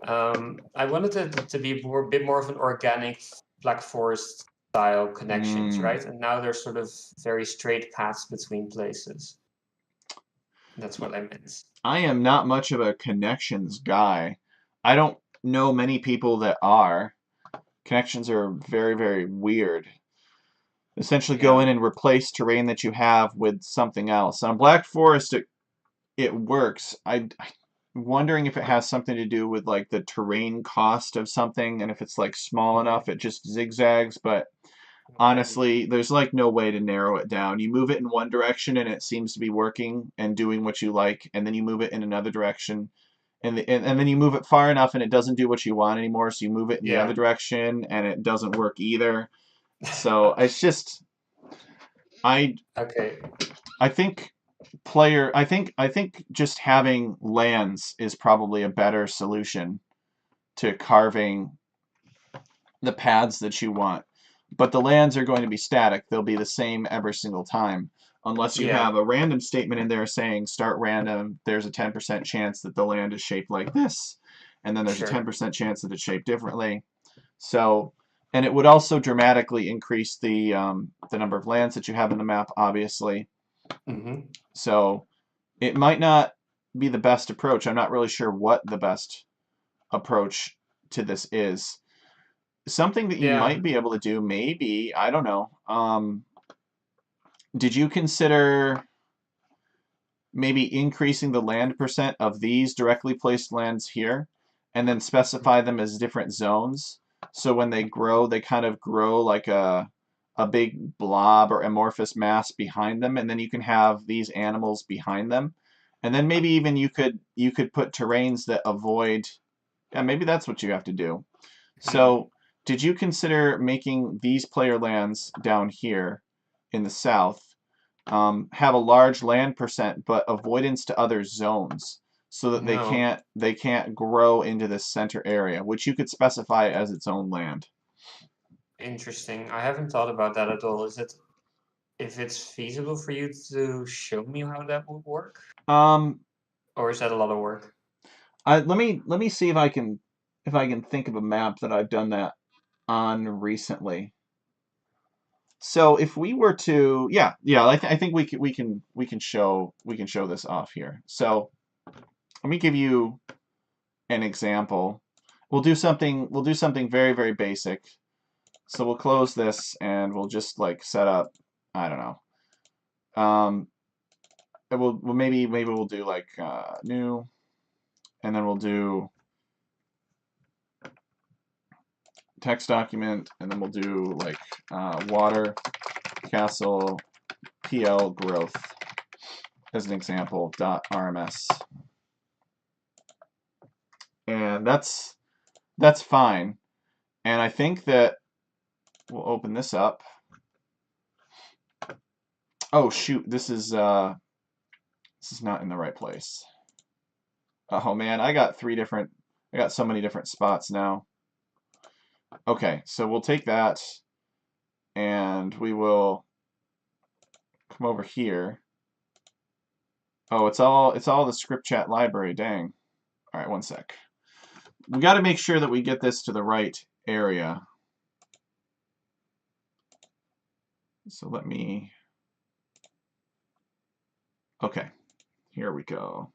I wanted it to be a bit more of an organic Black Forest style connections, right? And now there's sort of very straight paths between places. That's what I meant. I am not much of a connections guy. I don't know many people that are. Connections are very, very weird. Essentially go in and replace terrain that you have with something else. On Black Forest, it works. I'm wondering if it has something to do with like the terrain cost of something, and if it's like small enough, it just zigzags. But honestly, there's like no way to narrow it down. You move it in one direction and it seems to be working and doing what you like, and then you move it in another direction, and then you move it far enough and it doesn't do what you want anymore, so you move it in the other direction and it doesn't work either. So it's just Okay. I think I think just having lands is probably a better solution to carving the paths that you want. But the lands are going to be static. They'll be the same every single time. Unless you have a random statement in there saying start random, there's a 10% chance that the land is shaped like this. And then there's a 10% chance that it's shaped differently. So, and it would also dramatically increase the number of lands that you have in the map, obviously. Mm-hmm. So it might not be the best approach. I'm not really sure what the best approach to this is. Something that you Yeah. might be able to do, maybe, I don't know. Did you consider maybe increasing the land percent of these directly placed lands here and then specify them as different zones? So when they grow, they kind of grow like a big blob or amorphous mass behind them, and then you can have these animals behind them. And then maybe even you could put terrains that avoid, yeah, maybe that's what you have to do. Hmm. So, did you consider making these player lands down here in the south have a large land percent but avoidance to other zones so that they No. can't they can't grow into this center area, which you could specify as its own land? Interesting. I haven't thought about that at all. Is it if it's feasible for you to show me how that would work? Um, Or is that a lot of work? let me see if I can think of a map that I've done that on recently. So if we were to, yeah, I think we can show this off here. So let me give you an example. We'll do something very, very basic. So we'll close this and we'll just like set up, I don't know. Maybe we'll do like new, and then we'll do text document, and then we'll do like water castle PL growth as an example .rms, and that's fine. And I think that we'll open this up. Oh shoot, this is not in the right place. Oh man, I got so many different spots now. Okay, so we'll take that and we will come over here. Oh, it's all the ScriptChat library, dang. All right, one sec. We got to make sure that we get this to the right area. So let me, okay, here we go.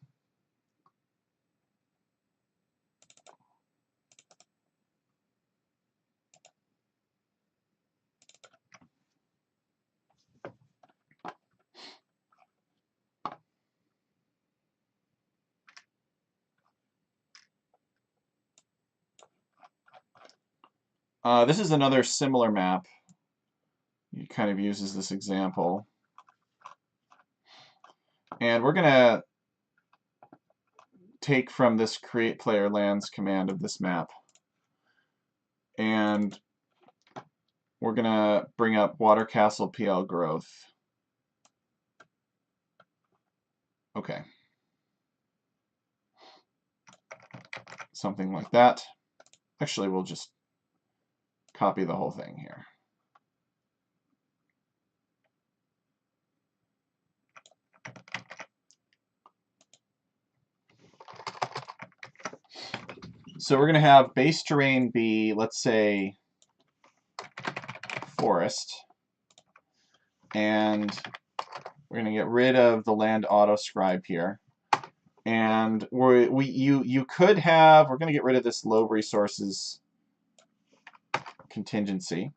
This is another similar map. It kind of uses this example. And we're going to take from this create player lands command of this map. And we're going to bring up water castle PL growth. Okay. Something like that. Actually, we'll just copy the whole thing here. So we're going to have base terrain be, let's say, forest. And we're going to get rid of the land auto scribe here. And you could have, we're going to get rid of this low resources contingency.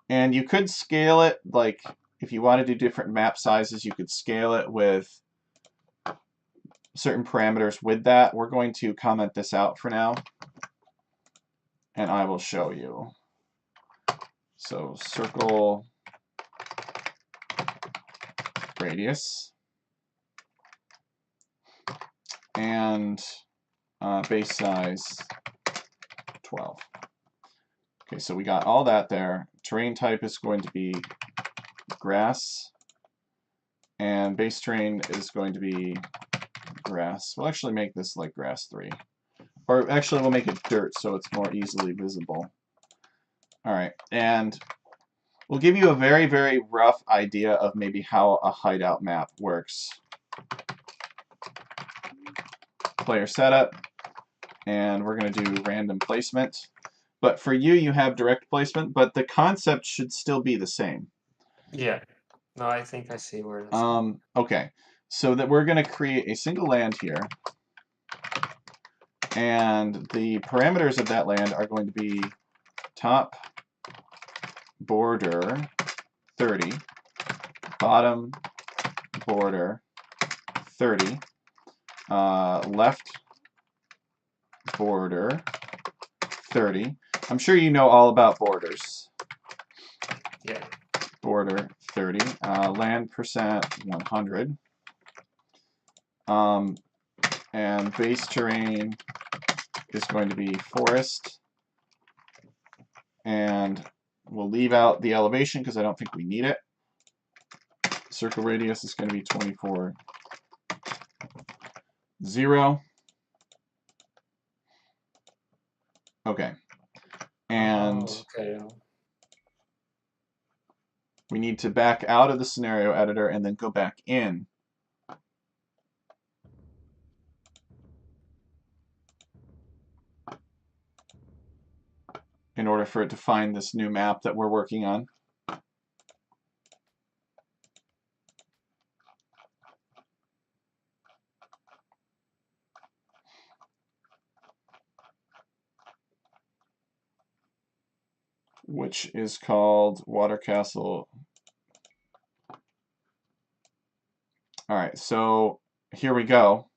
And you could scale it, like if you want to do different map sizes, you could scale it with certain parameters with that. We're going to comment this out for now, and I will show you. So circle radius and base size 12. Okay, so we got all that there. Terrain type is going to be grass, and base terrain is going to be grass. We'll actually make this like grass 3. Or actually, we'll make it dirt so it's more easily visible. All right, and we'll give you a very, very rough idea of maybe how a hideout map works. Player setup, and we're going to do random placement. But for you, you have direct placement, but the concept should still be the same. Yeah. No, I think I see where that's going. Okay, so that we're going to create a single land here, and the parameters of that land are going to be top border 30, bottom border 30, left border 30. I'm sure you know all about borders. Yeah. Border 30, land percent 100, and base terrain is going to be forest, and we'll leave out the elevation because I don't think we need it. Circle radius is going to be 24, 0. Okay. And okay. we need to back out of the scenario editor and then go back in. In order for it to find this new map that we're working on. Which is called Water Castle. All right, so here we go.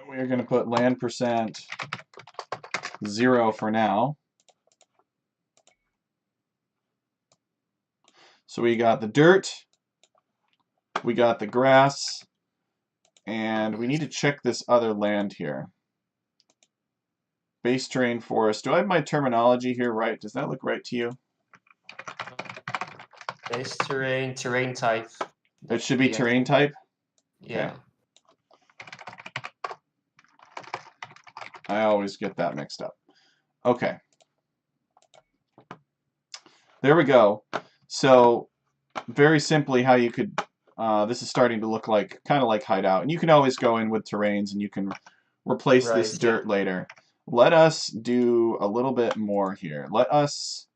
We're going to put land percent 0 for now. So we got the dirt, we got the grass, and we need to check this other land here. Base terrain forest. Do I have my terminology here right? Does that look right to you? Base terrain, terrain type. It should be terrain type? Yeah. Okay. I always get that mixed up. Okay. There we go. So very simply how you could, this is starting to look like, kind of like hideout. And you can always go in with terrains and you can replace this dirt later. Let us do a little bit more here. Let us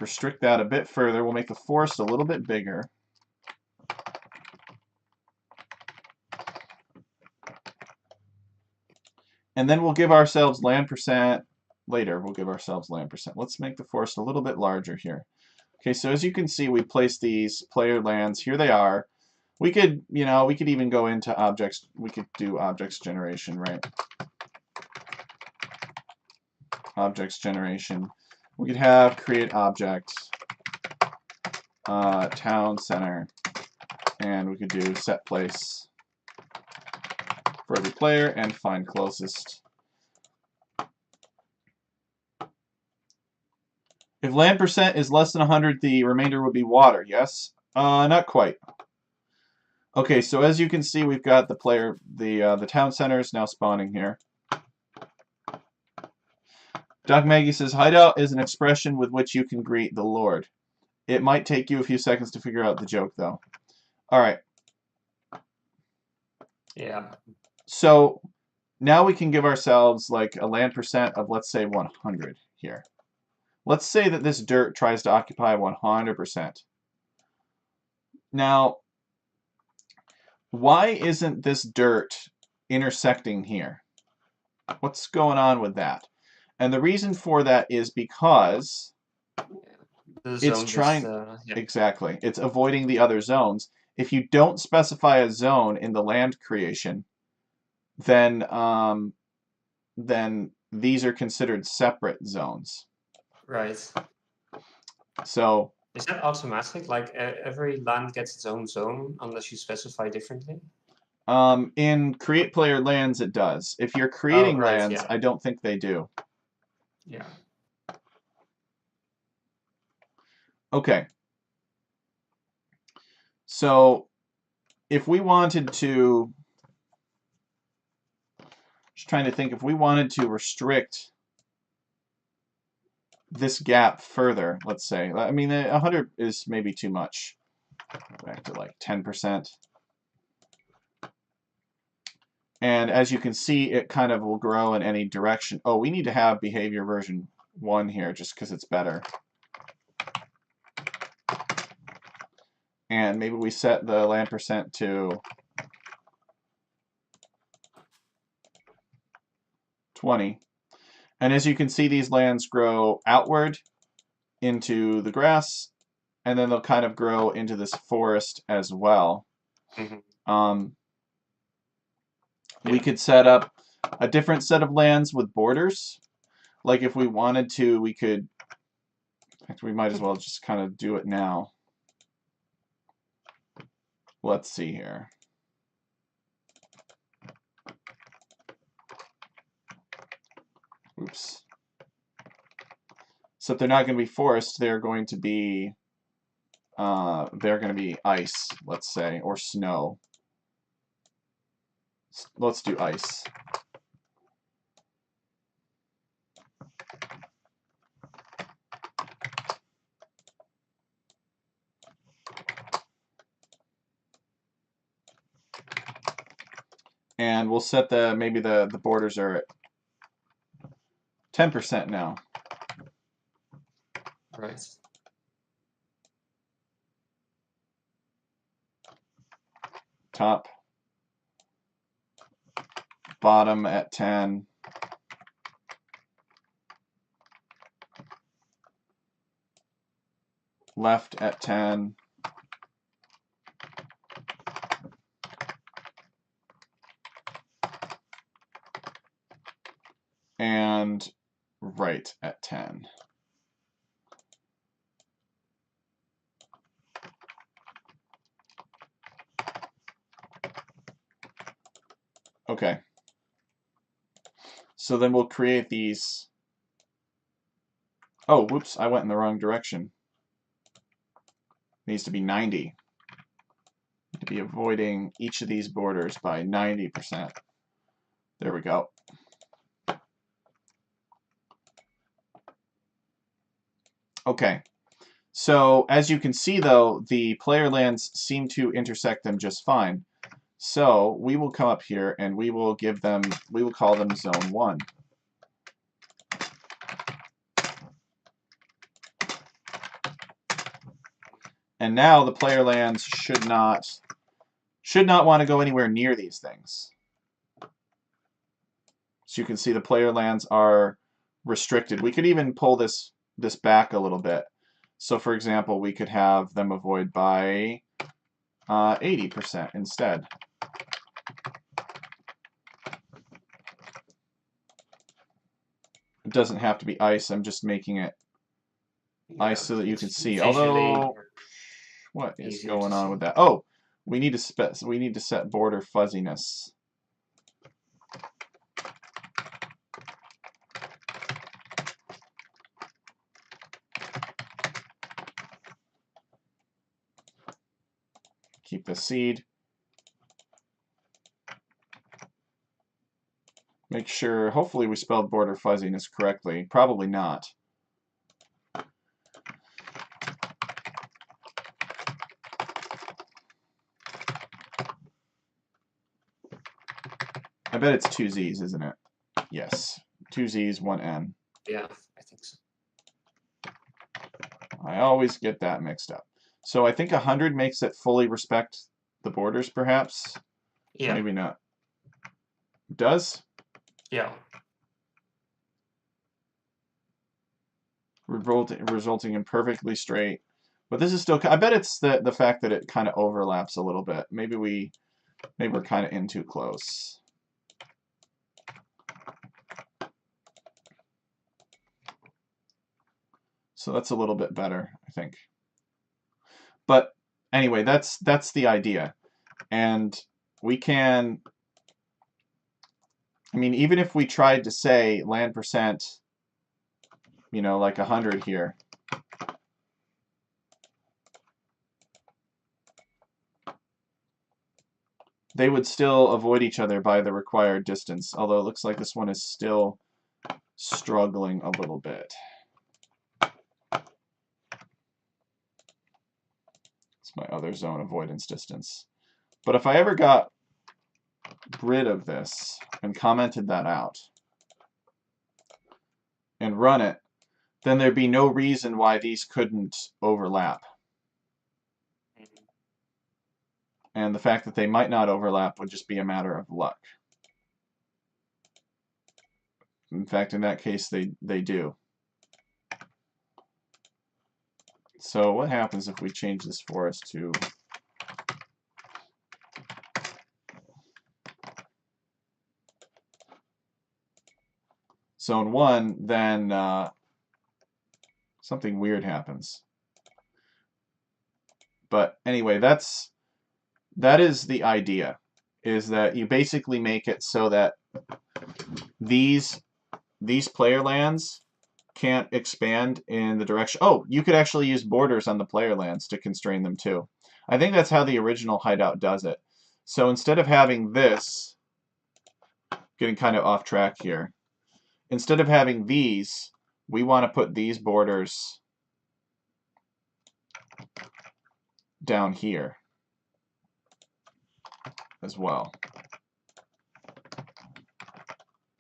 restrict that a bit further. We'll make the forest a little bit bigger. And then we'll give ourselves land percent later. We'll give ourselves land percent. Let's make the forest a little bit larger here. Okay, so as you can see, we placed these player lands. Here they are. We could, we could even go into objects. We could do objects generation, right? Objects generation. We could have create object, town center, and we could do set place for every player and find closest. If land percent is less than 100, the remainder would be water, yes? Not quite. Okay, so as you can see, we've got the player, the town center is now spawning here. Doc Maggie says, hideout is an expression with which you can greet the Lord. It might take you a few seconds to figure out the joke, though. All right. Yeah. So now we can give ourselves like a land percent of, let's say, 100 here. Let's say that this dirt tries to occupy 100%. Now, why isn't this dirt intersecting here? What's going on with that? And the reason for that is because it's trying, exactly, it's avoiding the other zones. If you don't specify a zone in the land creation, then these are considered separate zones. Right. So is that automatic? Like every land gets its own zone unless you specify differently? In create player lands, it does. If you're creating lands, I don't think they do. Yeah. Okay. So if we wanted to, just trying to think, if we wanted to restrict this gap further, let's say. I mean, 100 is maybe too much. Back to like 10%. And as you can see, it kind of will grow in any direction. Oh, we need to have behavior version 1 here just because it's better. And maybe we set the land percent to 20. And as you can see, these lands grow outward into the grass, and then they'll kind of grow into this forest as well. Mm-hmm. We could set up a different set of lands with borders. Like if we wanted to, we could, in fact, we might as well just kind of do it now. Let's see here. Oops. So if they're not going to be forest, they're going to be ice, let's say, or snow. Let's do ice. And we'll set maybe the borders are at 10% now. Right. Top, bottom at 10. Left at 10. And right at 10. Okay. So then we'll create these. Oh, whoops, I went in the wrong direction. Needs to be 90. Need to be avoiding each of these borders by 90%. There we go. Okay. So as you can see, though, the player lands seem to intersect them just fine. So we will come up here and we will call them Zone 1. And now the player lands should not want to go anywhere near these things. So you can see the player lands are restricted. We could even pull this back a little bit. So for example, we could have them avoid by 80% instead. It doesn't have to be ice. I'm just making it ice so that you can see. Although, what is going on with that? Oh, we need to set border fuzziness. Keep the seed. Make sure, hopefully we spelled border fuzziness correctly. Probably not. I bet it's 2 Z's, isn't it? Yes. 2 Z's, 1 N. Yeah, I think so. I always get that mixed up. So I think 100 makes it fully respect the borders, perhaps? Yeah. Maybe not. Does? Yeah. Resulting in perfectly straight. But this is still, I bet it's the fact that it kind of overlaps a little bit. Maybe we're kind of in too close. So that's a little bit better, I think. But anyway, that's the idea. And we can, I mean, even if we tried to say land percent, like 100 here, they would still avoid each other by the required distance, although it looks like this one is still struggling a little bit. It's my other zone avoidance distance. But if I ever got rid of this and commented that out and run it, then there'd be no reason why these couldn't overlap. And the fact that they might not overlap would just be a matter of luck. In fact, in that case, they do. So what happens if we change this forest to zone 1, then something weird happens. But anyway, that is the idea, is that you basically make it so that these player lands can't expand in the direction. Oh, you could actually use borders on the player lands to constrain them too. I think that's how the original hideout does it. So instead of having this, getting kind of off track here, instead of having these, we want to put these borders down here as well.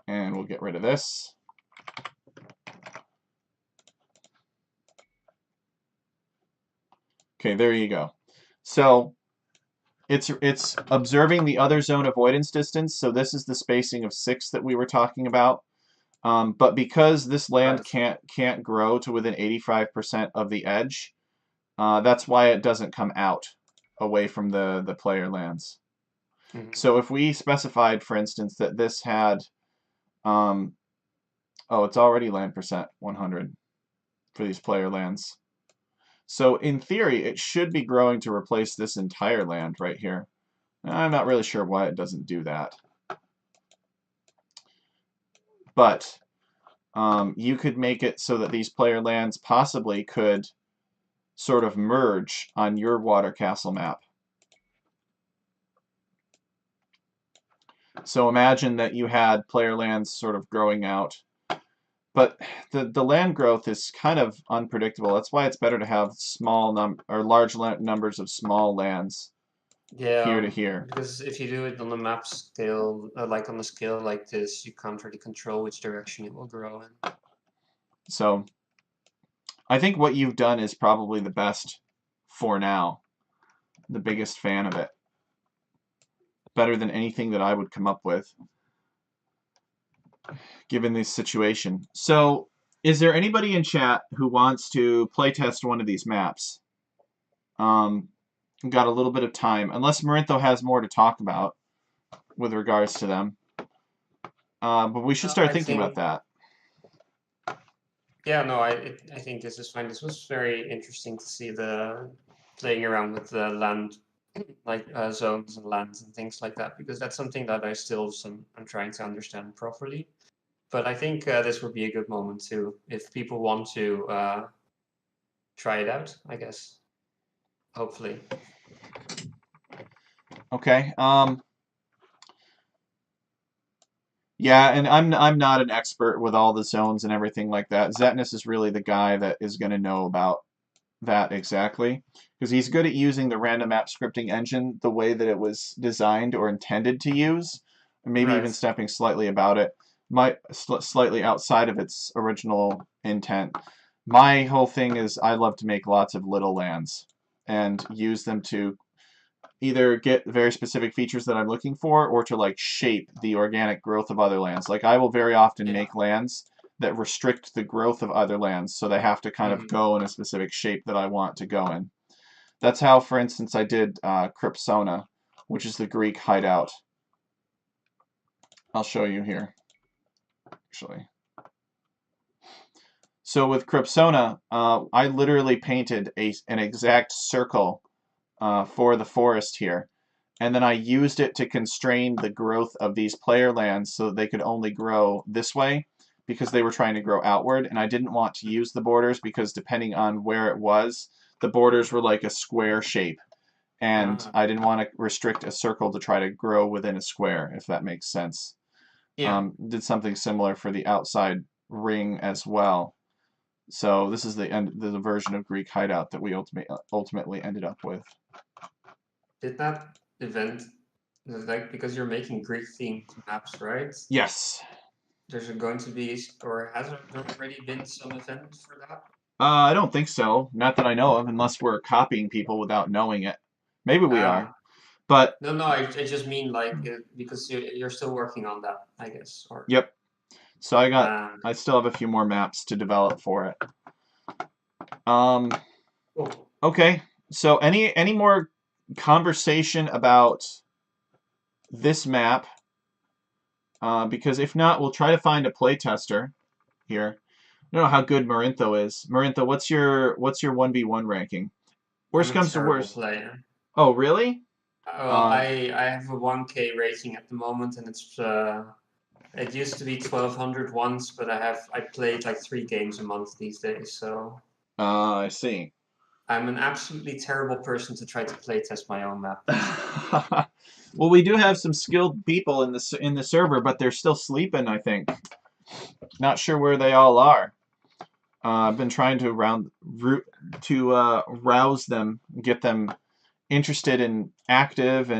And we'll get rid of this. Okay, there you go. So it's observing the other zone avoidance distance. So this is the spacing of 6 that we were talking about. But because this land can't grow to within 85% of the edge, that's why it doesn't come out away from the player lands. So if we specified, for instance, that this had, oh, it's already land percent 100 for these player lands. So in theory, it should be growing to replace this entire land right here. I'm not really sure why it doesn't do that. But you could make it so that these player lands possibly could sort of merge on your water castle map. So imagine that you had player lands sort of growing out. But the land growth is kind of unpredictable. That's why it's better to have large numbers of small lands here to here. Because if you do it on a map scale, like on a scale like this, you can't really control which direction it will grow in. So I think what you've done is probably the best for now. The biggest fan of it. Better than anything that I would come up with, given this situation. So, is there anybody in chat who wants to playtest one of these maps? Got a little bit of time, unless Marintho has more to talk about with regards to them. But we should start thinking about that. Yeah, no, I think this is fine. This was very interesting to see the playing around with the land, like zones and lands and things like that, because that's something that I'm trying to understand properly. But I think this would be a good moment to, if people want to try it out, I guess. Hopefully. Okay. Yeah, and I'm not an expert with all the zones and everything like that. Zetnus is really the guy that is going to know about that exactly, because he's good at using the random map scripting engine the way that it was designed or intended to use, maybe even stepping slightly about it, slightly outside of its original intent. My whole thing is I love to make lots of little lands and use them to either get very specific features that I'm looking for or to like shape the organic growth of other lands. Like I will very often make lands that restrict the growth of other lands, so they have to kind of go in a specific shape that I want to go in. That's how, for instance, I did Cryptsona, which is the Greek hideout. I'll show you here, actually. So with Cryptsona, I literally painted an exact circle for the forest here, and then I used it to constrain the growth of these player lands so that they could only grow this way, because they were trying to grow outward, and I didn't want to use the borders because depending on where it was, the borders were like a square shape, and I didn't want to restrict a circle to try to grow within a square, if that makes sense. Did something similar for the outside ring as well. So this is the version of Greek hideout that we ultimately ended up with. did that event, like, because you're making Greek themed maps, right? Yes. There's going to be, or has there already been some event for that? I don't think so. Not that I know of, unless we're copying people without knowing it. Maybe we are. Ah, But no, I just mean like because you're still working on that, I guess. Or yep. So um, I still have a few more maps to develop for it. Um, cool. okay. So any more conversation about this map? Because if not, we'll try to find a playtester here. I don't know how good Marintho is. Marintho, what's your 1v1 ranking? I'm Worst a comes to terrible worst. player. Oh, really? Well, Uh, I have a 1K rating at the moment, and it used to be 1200 once, but I played like 3 games a month these days, so I see. I'm an absolutely terrible person to try to playtest my own map. Well, we do have some skilled people in the server, but they're still sleeping, I think. Not sure where they all are. I've been trying to rouse them, get them interested and active,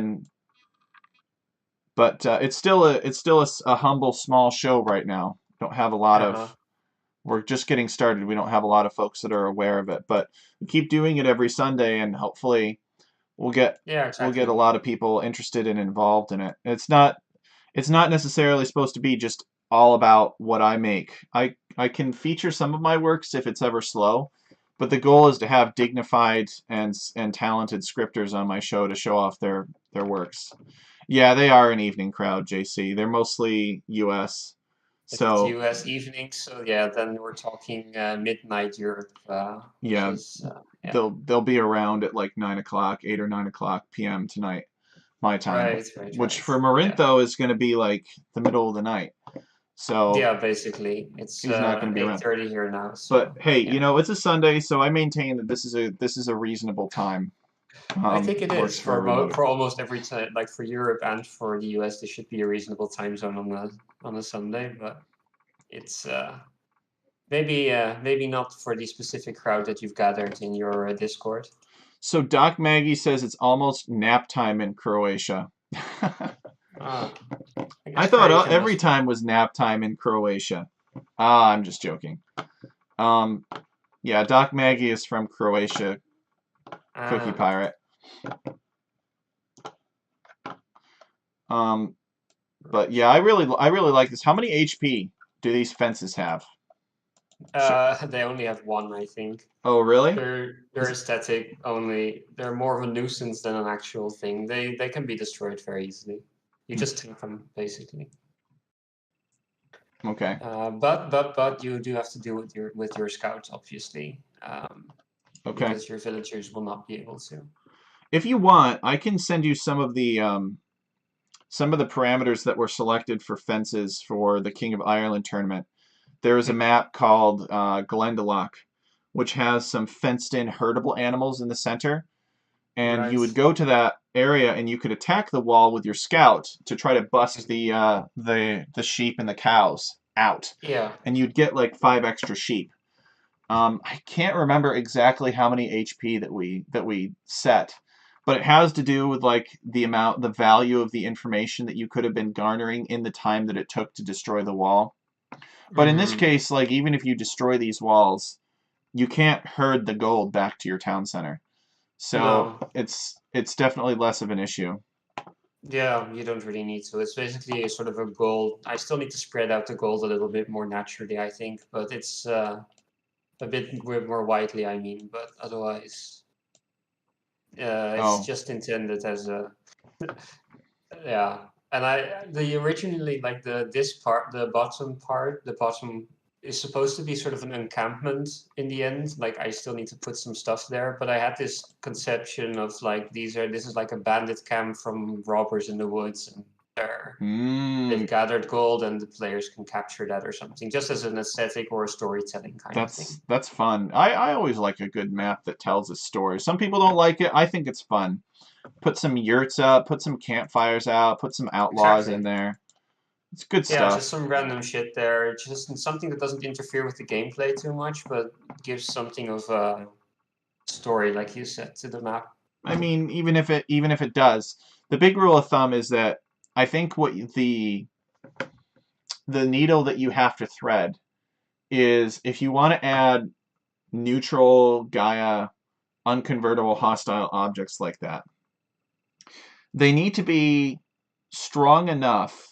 but it's still a humble small show right now. Don't have a lot Uh-huh. of. We're just getting started. We don't have a lot of folks that are aware of it, but we keep doing it every Sunday, and hopefully we'll get Yeah, a exactly. lot of people interested and involved in it. It's not necessarily supposed to be just all about what I make. I can feature some of my works if it's ever slow, but the goal is to have dignified and talented scripters on my show to show off their works. Yeah, they are an evening crowd, JC. They're mostly US. If it's So, US evening, so yeah, then we're talking midnight Europe, which yeah, is yeah, they'll be around at like 9 o'clock, 8 or 9 o'clock p.m. tonight, my time, which right. for Yeah. Marintho is going to be like the middle of the night. So Yeah, basically. It's he's not going to be around. 8:30 here now, But so hey, yeah. it's a Sunday, so I maintain that this is a reasonable time. I think it Works is for everybody. for almost every time, like for Europe and for the US, there should be a reasonable time zone on a Sunday, but it's maybe not for the specific crowd that you've gathered in your Discord. So Doc Maggie says it's almost nap time in Croatia. Ah, I I guess thought Croatia every must. time was nap time in Croatia. I'm just joking. Um, yeah, Doc Maggie is from Croatia, Cookie Ah, Pirate. Um, but yeah, I really like this. How many HP do these fences have? they only have one, I think. Oh, really? They're aesthetic only. They're more of a nuisance than an actual thing. They can be destroyed very easily. You just take them basically. Okay. But you do have to deal with your scouts, obviously, Okay. because your villagers will not be able to. If you want, I can send you some of the parameters that were selected for fences for the King of Ireland tournament. There is a map called Glendalough, which has some fenced-in herdable animals in the center, and you would Right. go to that area and you could attack the wall with your scout to try to bust the sheep and the cows out, Yeah. and you'd get like 5 extra sheep. I can't remember exactly how many HP that we set, but it has to do with like the value of the information that you could have been garnering in the time that it took to destroy the wall. But in this Mm-hmm. case, like even if you destroy these walls, you can't herd the gold back to your town center. So No. it's definitely less of an issue. Yeah, you don't really need to. It's basically a sort of a goal. I still need to spread out the goals a little bit more naturally, I think, but it's a bit more widely, I mean. But otherwise, it's Oh, just intended as a yeah. And the originally like this part, the bottom is supposed to be sort of an encampment in the end. Like I still need to put some stuff there, but I had this conception of like this is like a bandit camp from robbers in the woods, and they've mm, gathered gold and the players can capture that or something, just as an aesthetic or a storytelling kind of thing. that's fun. I always like a good map that tells a story. Some people don't like it. I think it's fun. Put some yurts up, put some campfires out, put some outlaws in Exactly. there. It's good Yeah, just stuff. some random shit there. Just something that doesn't interfere with the gameplay too much, but gives something of a story, like you said, to the map. I mean, even if it does, the big rule of thumb is that I think what the needle that you have to thread is if you want to add neutral Gaia unconvertible hostile objects like that, they need to be strong enough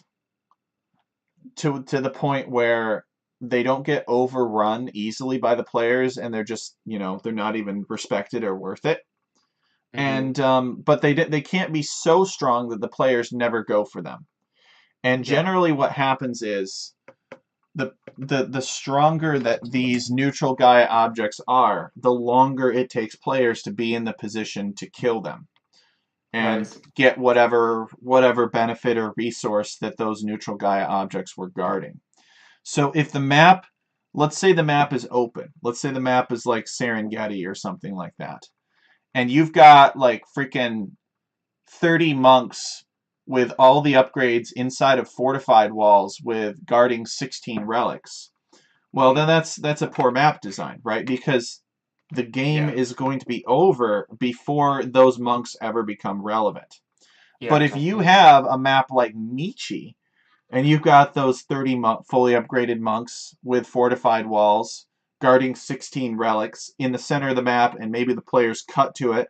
to the point where they don't get overrun easily by the players and they're just, they're not even respected or worth it. Hmm. And but they can't be so strong that the players never go for them. And Yeah. generally what happens is the stronger that these neutral Gaia objects are, the longer it takes players to be in the position to kill them and Right. get whatever benefit or resource that those neutral Gaia objects were guarding. So if the map, let's say the map is open, let's say the map is like Serengeti or something like that, and you've got like freaking 30 monks with all the upgrades inside of fortified walls with guarding 16 relics. Well, then Mm. that's a poor map design, right? Because the game Yeah. is going to be over before those monks ever become relevant. Yeah, But if you exactly. have a map like Michi, and you've got those 30 fully upgraded monks with fortified walls guarding 16 relics in the center of the map, and maybe the players cut to it.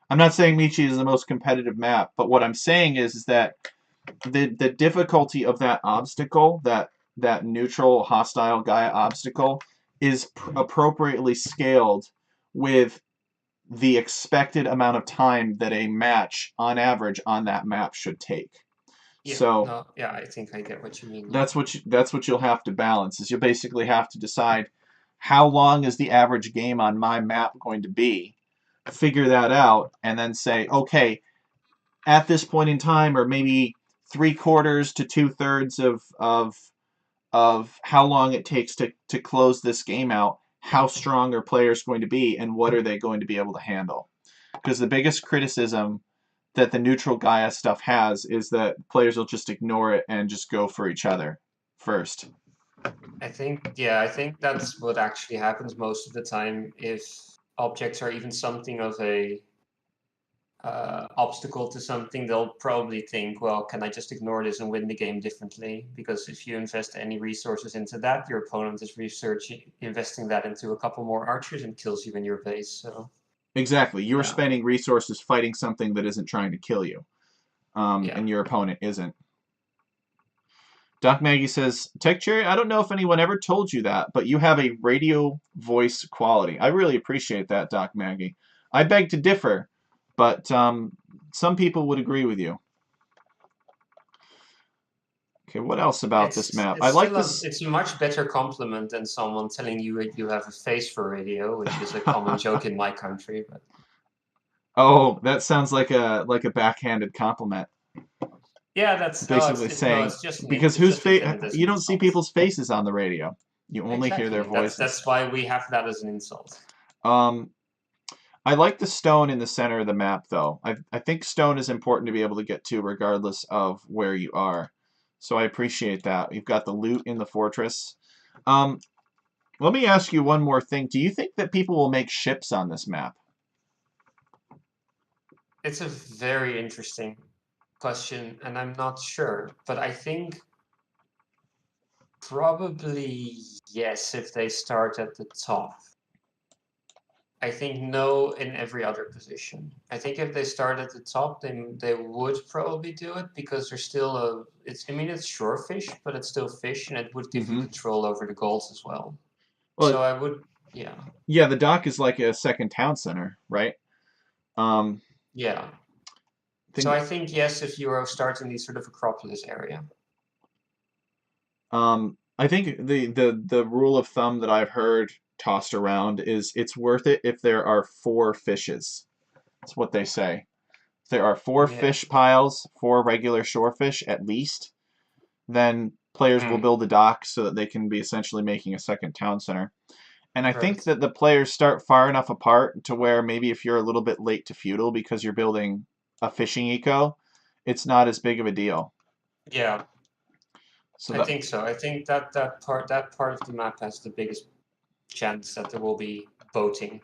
I'm not saying Michi is the most competitive map, but what I'm saying is that the difficulty of that obstacle, that neutral hostile Gaia obstacle, is appropriately scaled with the expected amount of time that a match on average on that map should take. Yeah. So No. Yeah, I think I get what you mean. Yeah. that's what you'll have to balance. Is you'll basically have to decide how long is the average game on my map going to be, figure that out, and then say, okay, at this point in time, or maybe 3/4 to 2/3 of how long it takes to close this game out, how strong are players going to be, and what are they going to be able to handle? Because the biggest criticism that the neutral Gaia stuff has is that players will just ignore it and just go for each other first. I think that's what actually happens most of the time if objects are even something of a obstacle to something. They'll probably think, well, can I just ignore this and win the game differently? Because if you invest any resources into that, your opponent is investing that into a couple more archers and kills you in your base. So Exactly. You're yeah, spending resources fighting something that isn't trying to kill you, yeah. and your opponent isn't. Doc Maggie says, Tech Cherry, I don't know if anyone ever told you that, but you have a radio voice quality. I really appreciate that, Doc Maggie. I beg to differ, but some people would agree with you. Okay, what else about this map? I It's like still this. it's a much better compliment than someone telling you you have a face for radio, which is a common joke in my country. But Oh, that sounds like a backhanded compliment. yeah, that's no, Basically saying it's just because it's whose just intended face as you an don't see insult. people's faces on the radio. You only hear their Exactly. voices. That's why we have that as an insult. Um, I like the stone in the center of the map, though. I think stone is important to be able to get to regardless of where you are. So I appreciate that. You've got the loot in the fortress. Um, Let me ask you one more thing. Do you think that people will make ships on this map? It's a very interesting question, and I'm not sure, but I think probably yes if they start at the top. I think no in every other position. I think if they start at the top, they would probably do it because there's still a. It's I mean it's shore fish, but it's still fish, and it would give you Mm-hmm. control over the goals as well. Well, So I would, yeah, yeah, the dock is like a second town center, right? Um, yeah. So think I think yes if you are starting the sort of Acropolis area. I think the rule of thumb that I've heard tossed around is it's worth it if there are four fishes. That's what they say. If there are four Yeah. fish piles, four regular shore fish at least, then players will Hmm. build a dock so that they can be essentially making a second town center. And I think Right. that the players start far enough apart to where maybe if you're a little bit late to feudal because you're building a fishing eco, it's not as big of a deal. Yeah, So I that think so. I think that part of the map has the biggest chance that there will be boating.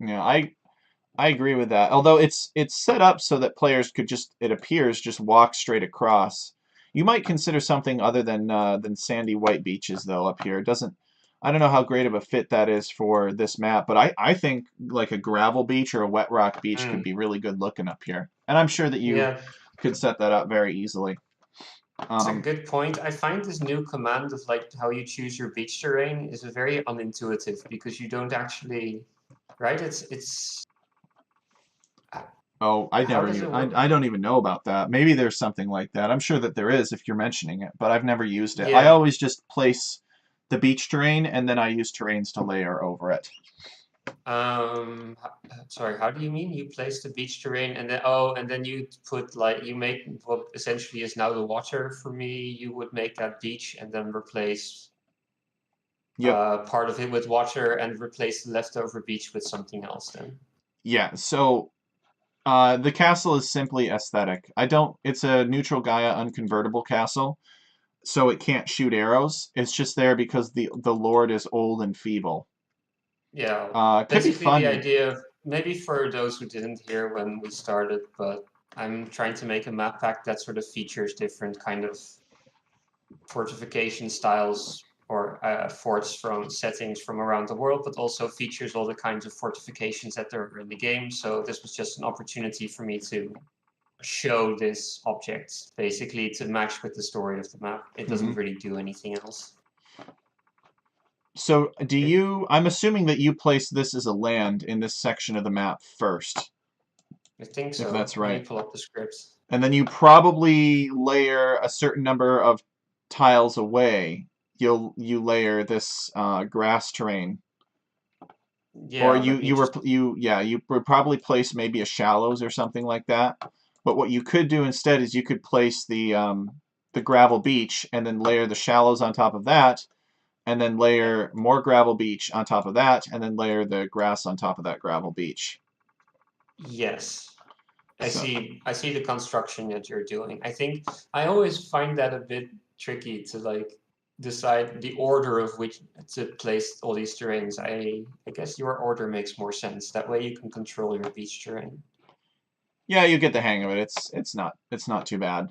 Yeah, I agree with that. Although it's set up so that players could just, it appears, just walk straight across. You might consider something other than sandy white beaches though up here. It doesn't. I don't know how great of a fit that is for this map, but I think like a gravel beach or a wet rock beach could Mm. be really good looking up here. And I'm sure that you Yeah, could set that up very easily. it's a Um, good point. I find this new command of like how you choose your beach terrain is very unintuitive because you don't actually, right? It's uh, oh, how does it work? I don't even know about that. Maybe there's something like that. I'm sure that there is if you're mentioning it, but I've never used it. I Yeah. always just place the beach terrain and then I use terrains to layer over it. Sorry, how do you mean? You place the beach terrain and then oh, and then you put like you make what essentially is now the water for me. You would make that beach and then replace Yep. part of it with water and replace the leftover beach with something else then. Yeah, so the castle is simply aesthetic. I don't, it's a neutral Gaia unconvertible castle, so it can't shoot arrows. It's just there because the Lord is old and feeble. Yeah, It could be basically the fun. idea of maybe for those who didn't hear when we started, but I'm trying to make a map pack that sort of features different kind of fortification styles or forts from settings from around the world, but also features all the kinds of fortifications that there are in the game. So this was just an opportunity for me to show this object, basically to match with the story of the map. It Hmm. doesn't really do anything else. So do It, you, I'm assuming that you place this as a land in this section of the map first, I think if so. that's Let me right. pull up the script. And then you probably layer a certain number of tiles away. You layer this grass terrain, or Yeah, let me just. you would probably place maybe a shallows or something like that. But what you could do instead is you could place the gravel beach and then layer the shallows on top of that, and then Yeah. layer more gravel beach on top of that, and then layer the grass on top of that gravel beach. Yes. So I see the construction that you're doing. I think I always find that a bit tricky to like decide the order of which to place all these terrains. I guess your order makes more sense. That way you can control your beach terrain. yeah, you get the hang of it. It's not too bad.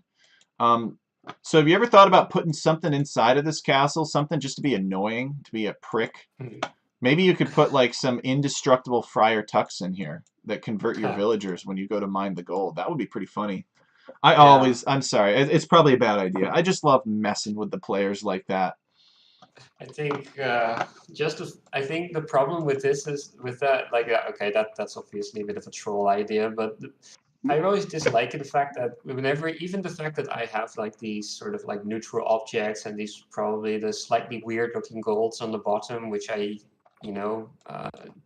Um, so have you ever thought about putting something inside of this castle, something just to be annoying, to be a prick? Maybe you could put like some indestructible friar tucks in here that convert your villagers when you go to mine the gold. That would be pretty funny. Yeah. I'm sorry, it's probably a bad idea. I just love messing with the players like that. I think I think the problem with this is with that like okay that's obviously a bit of a troll idea, but I always dislike the fact that whenever even the fact that I have like these sort of like neutral objects and these probably the slightly weird looking golds on the bottom, which I you know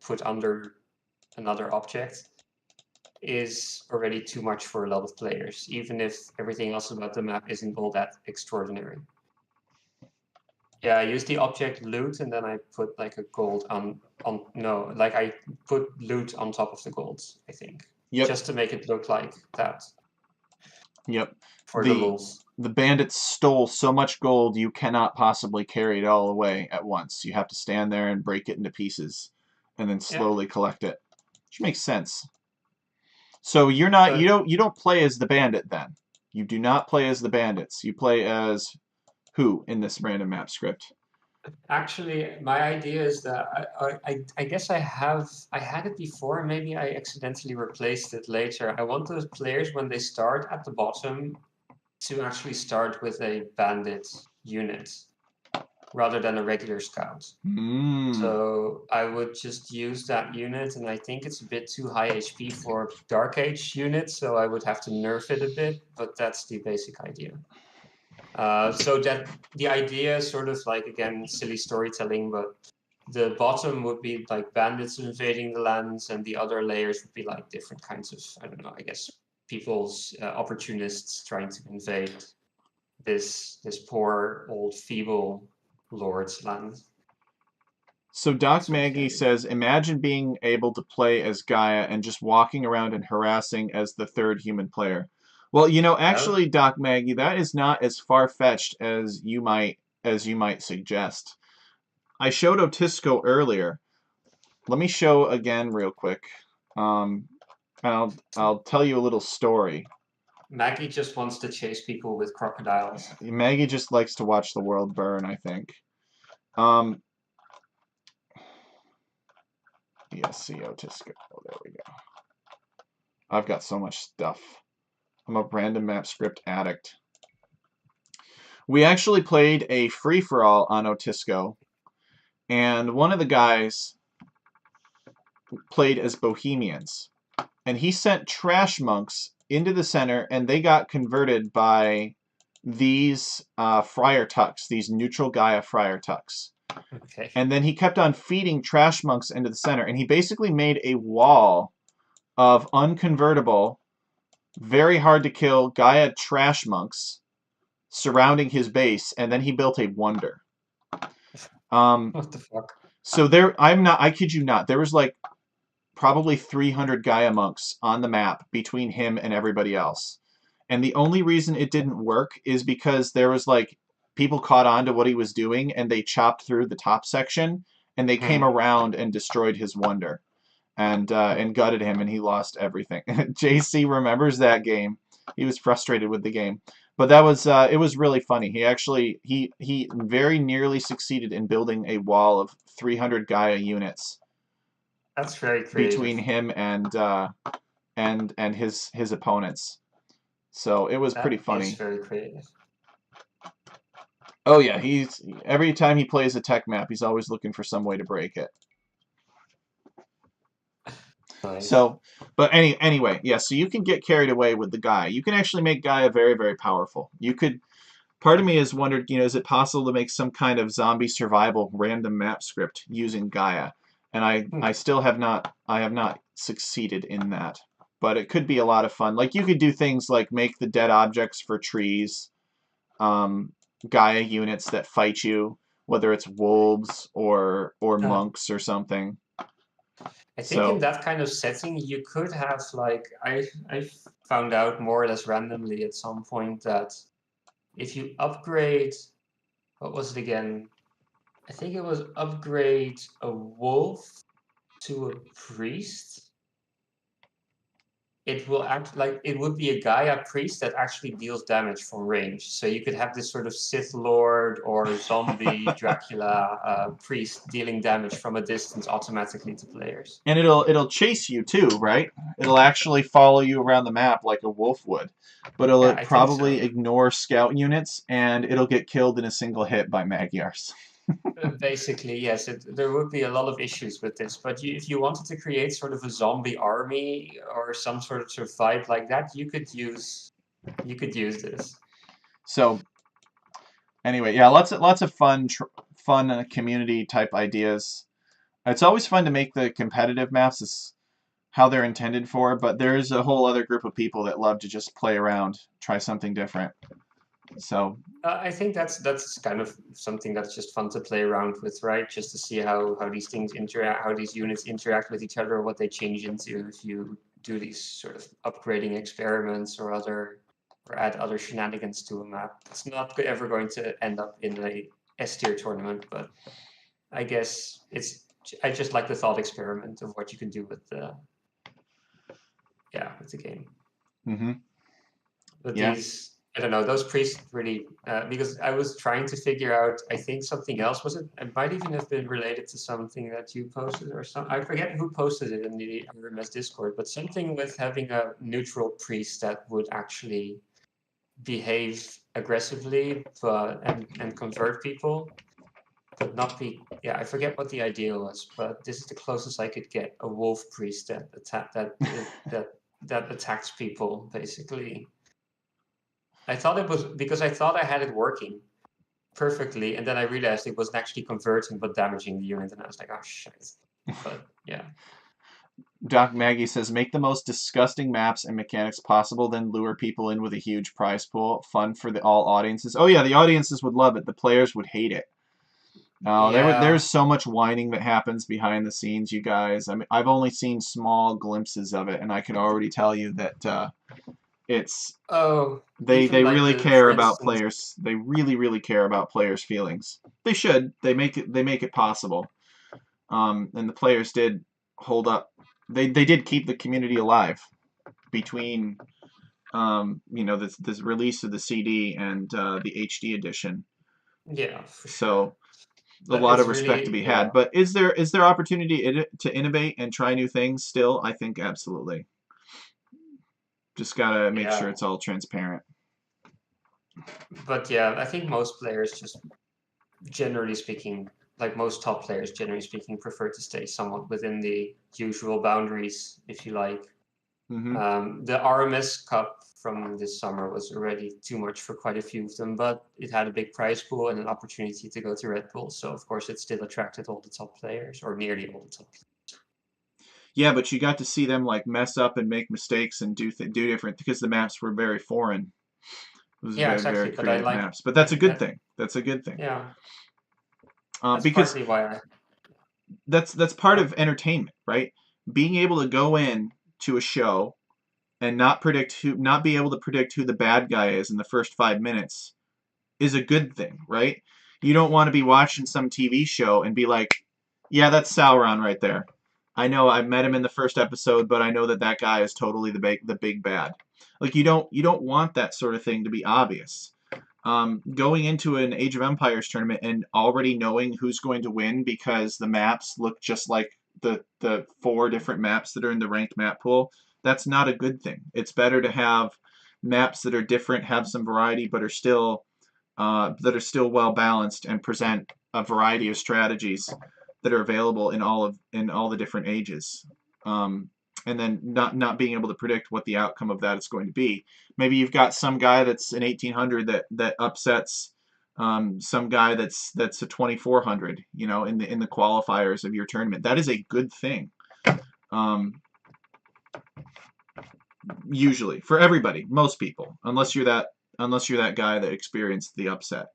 put under another object, is already too much for a lot of players, even if everything else about the map isn't all that extraordinary. Yeah, I use the object loot and then I put like a gold on no, like I put loot on top of the golds, I think. Yep, Just to make it look like that yep. for the The lulz. the bandits stole so much gold you cannot possibly carry it all away at once. You have to stand there and break it into pieces and then Yeah. slowly collect it. Which makes sense. So you're not But you don't play as the bandit then. You do not play as the bandits. You play as who in this random map script? actually my idea is that I guess I had it before and maybe I accidentally replaced it later. I want those players when they start at the bottom to actually start with a bandit unit rather than a regular scout. Hmm. So I would just use that unit, and I think it's a bit too high HP for Dark Age units, so I would have to nerf it a bit, but that's the basic idea. So that the idea is sort of like, again, silly storytelling, but the bottom would be like bandits invading the lands, and the other layers would be like different kinds of, I don't know, I guess people's opportunists trying to invade this poor old feeble lord's land. So Doc Sort of the Maggie idea. says, imagine being able to play as Gaia and just walking around and harassing as the third human player. Well, Oh, actually, Doc Maggie, that is not as far-fetched as you might suggest. I showed Otisco earlier. let me show again real quick. I'll tell you a little story. Maggie just wants to chase people with crocodiles. Maggie just likes to watch the world burn, I think. Um, ESC Otisco. Oh, there we go. I've got so much stuff. I'm a random map script addict. We actually played a free-for-all on Otisco, and one of the guys played as Bohemians. And he sent trash monks into the center, and they got converted by these friar tucks, these neutral Gaia friar tucks. Okay. And then he kept on feeding trash monks into the center, and he basically made a wall of unconvertible, very hard to kill Gaia trash monks surrounding his base, and then he built a wonder. What the fuck? So I kid you not, there was like probably 300 Gaia monks on the map between him and everybody else. And the only reason it didn't work is because there was like people caught on to what he was doing and they chopped through the top section and they came around and destroyed his wonder and gutted him, and he lost everything. JC remembers that game. He was frustrated with the game. But that was it was really funny. He very nearly succeeded in building a wall of 300 Gaia units. That's very creative. Between him and his opponents. So it was pretty funny. That is very creative. Oh yeah, every time he plays a tech map, he's always looking for some way to break it. Nice. So, but anyway, yeah, so you can get carried away with the Gaia. You can actually make Gaia very, very powerful. You could, part of me has wondered, is it possible to make some kind of zombie survival random map script using Gaia? And I still have not succeeded in that. But it could be a lot of fun. Like you could do things like make the dead objects for trees, Gaia units that fight you, whether it's wolves or monks or something. I think in that kind of setting, you could have like I found out more or less randomly at some point that if you upgrade, what was it again? I think it was upgrade a wolf to a priest. It will act like it would be a Gaia priest that actually deals damage from range. So you could have this sort of Sith Lord or zombie Dracula priest dealing damage from a distance automatically to players. And it'll chase you too, right? It'll actually follow you around the map like a wolf would. But it'll probably ignore scout units, and it'll get killed in a single hit by Magyars. Basically, yes, there would be a lot of issues with this. But if you wanted to create sort of a zombie army or some sort of vibe like that, you could use this. So anyway, yeah, lots of fun community type ideas. It's always fun to make the competitive maps. It's how they're intended for, but there's a whole other group of people that love to just play around, try something different. So I think that's kind of something that's just fun to play around with, right? Just to see how these things interact, how these units interact with each other, what they change into if you do these sort of upgrading experiments or add other shenanigans to a map. It's not ever going to end up in a S-tier tournament, but I guess I just like the thought experiment of what you can do with the game. But these, I don't know, those priests really, because I was trying to figure out, I think something else was it? It might even have been related to something that you posted or something. I forget who posted it in the RMS Discord, but something with having a neutral priest that would actually behave aggressively and convert people, but not be. Yeah, I forget what the idea was, but this is the closest I could get. A wolf priest that attacks people basically. I thought it was because I thought I had it working perfectly, and then I realized it wasn't actually converting but damaging the unit, and I was like, oh shit. But yeah. Doc Maggie says, make the most disgusting maps and mechanics possible, then lure people in with a huge prize pool. Fun for all audiences. Oh yeah, the audiences would love it. The players would hate it. There's so much whining that happens behind the scenes, you guys. I mean, I've only seen small glimpses of it, and I can already tell you that they really care about players. They really care about players' feelings. They should. They make it possible. and the players did hold up. They did keep the community alive between this release of the CD and the HD edition. Yeah, for sure. So a But lot of it's respect to really, be yeah, had. But is there opportunity to innovate and try new things still? I think absolutely. Just gotta make sure yeah. it's all transparent. But yeah, I think most players just generally speaking, like most top players, generally speaking, prefer to stay somewhat within the usual boundaries, if you like. Hmm. The RMS Cup from this summer was already too much for quite a few of them, but it had a big prize pool and an opportunity to go to Red Bull. So of course, it still attracted all the top players, or nearly all the top players. Yeah, but you got to see them like mess up and make mistakes and do different because the maps were very foreign. It was Yeah, very exactly. very But I creative like maps. But that's a good that. thing. That's a good thing. Yeah, that's Because partly why I. that's part Uh, of entertainment, right? Being able to go in to a show and not be able to predict who the bad guy is in the first 5 minutes is a good thing, right? You don't want to be watching some TV show and be like, yeah, that's Sauron right there. I know I met him in the first episode, but I know that guy is totally the big bad. Like you don't want that sort of thing to be obvious. Going into an Age of Empires tournament and already knowing who's going to win because the maps look just like the 4 different maps that are in the ranked map pool, that's not a good thing. It's better to have maps that are different, have some variety, but are still well balanced and present a variety of strategies that are available in all the different ages. Um, and then not being able to predict what the outcome of that is going to be. Maybe you've got some guy that's an 1800 that upsets some guy that's a 2400. In the qualifiers of your tournament. That is a good thing. Um, Usually for everybody, most people, unless you're that guy that experienced the upset.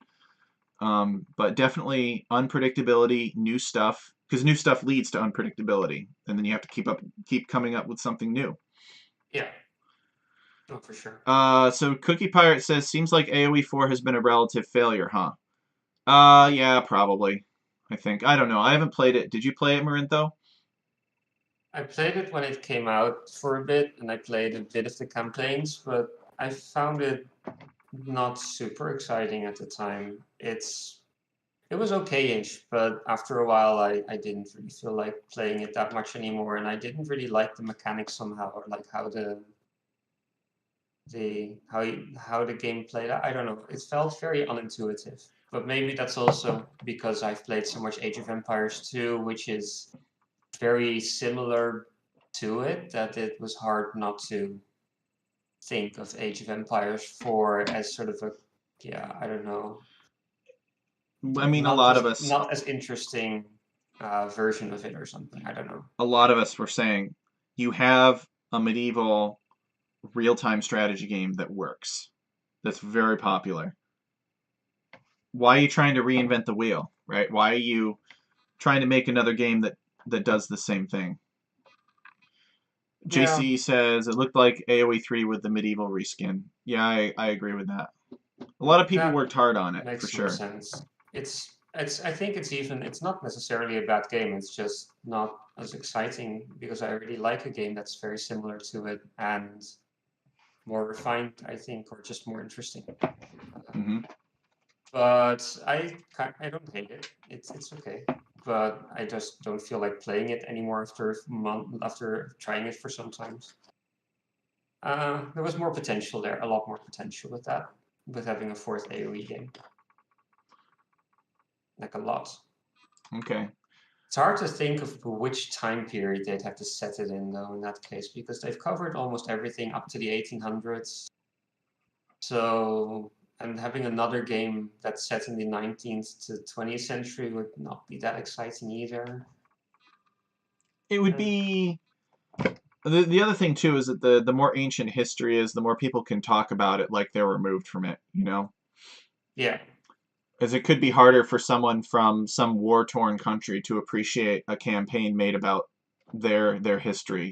But definitely unpredictability, new stuff, because new stuff leads to unpredictability, and then you have to keep coming up with something new. yeah, no, for sure. So Cookie Pirate says, seems like AoE4 has been a relative failure, huh? Yeah, probably. I think. I don't know. I haven't played it. Did you play it, Marintho? I played it when it came out for a bit, and I played a bit of the campaigns, but I found it not super exciting at the time. It was okay-ish, but after a while I didn't really feel like playing it that much anymore, and I didn't really like the mechanics somehow, or like how how the game played. I don't know. It felt very unintuitive. But maybe that's also because I've played so much Age of Empires 2, which is very similar to it, that it was hard not to think of Age of Empires 4 as sort of a, yeah, I don't know, I mean, not as interesting version of it or something. I don't know. a lot of us were saying, you have a medieval real-time strategy game that works. That's very popular. Why are you trying to reinvent the wheel, right? Why are you trying to make another game that does the same thing? Yeah, JC says it looked like AoE 3 with the medieval reskin. Yeah, I agree with that. A lot of people that worked hard on it for makes some sure. sense. I think it's not necessarily a bad game. It's just not as exciting because I really like a game that's very similar to it and more refined, I think, or just more interesting. Hmm. But I don't hate it. It's okay. But I just don't feel like playing it anymore after trying it for some times. There was more potential there, a lot more potential with that, with having a fourth AoE game. Like a lot. Okay. It's hard to think of which time period they'd have to set it in, though, in that case, because they've covered almost everything up to the 1800s. So, and having another game that's set in the 19th to 20th century would not be that exciting either. It would Uh, be the other thing too is that the more ancient history is, the more people can talk about it like they're removed from it. yeah, As it could be harder for someone from some war-torn country to appreciate a campaign made about their history.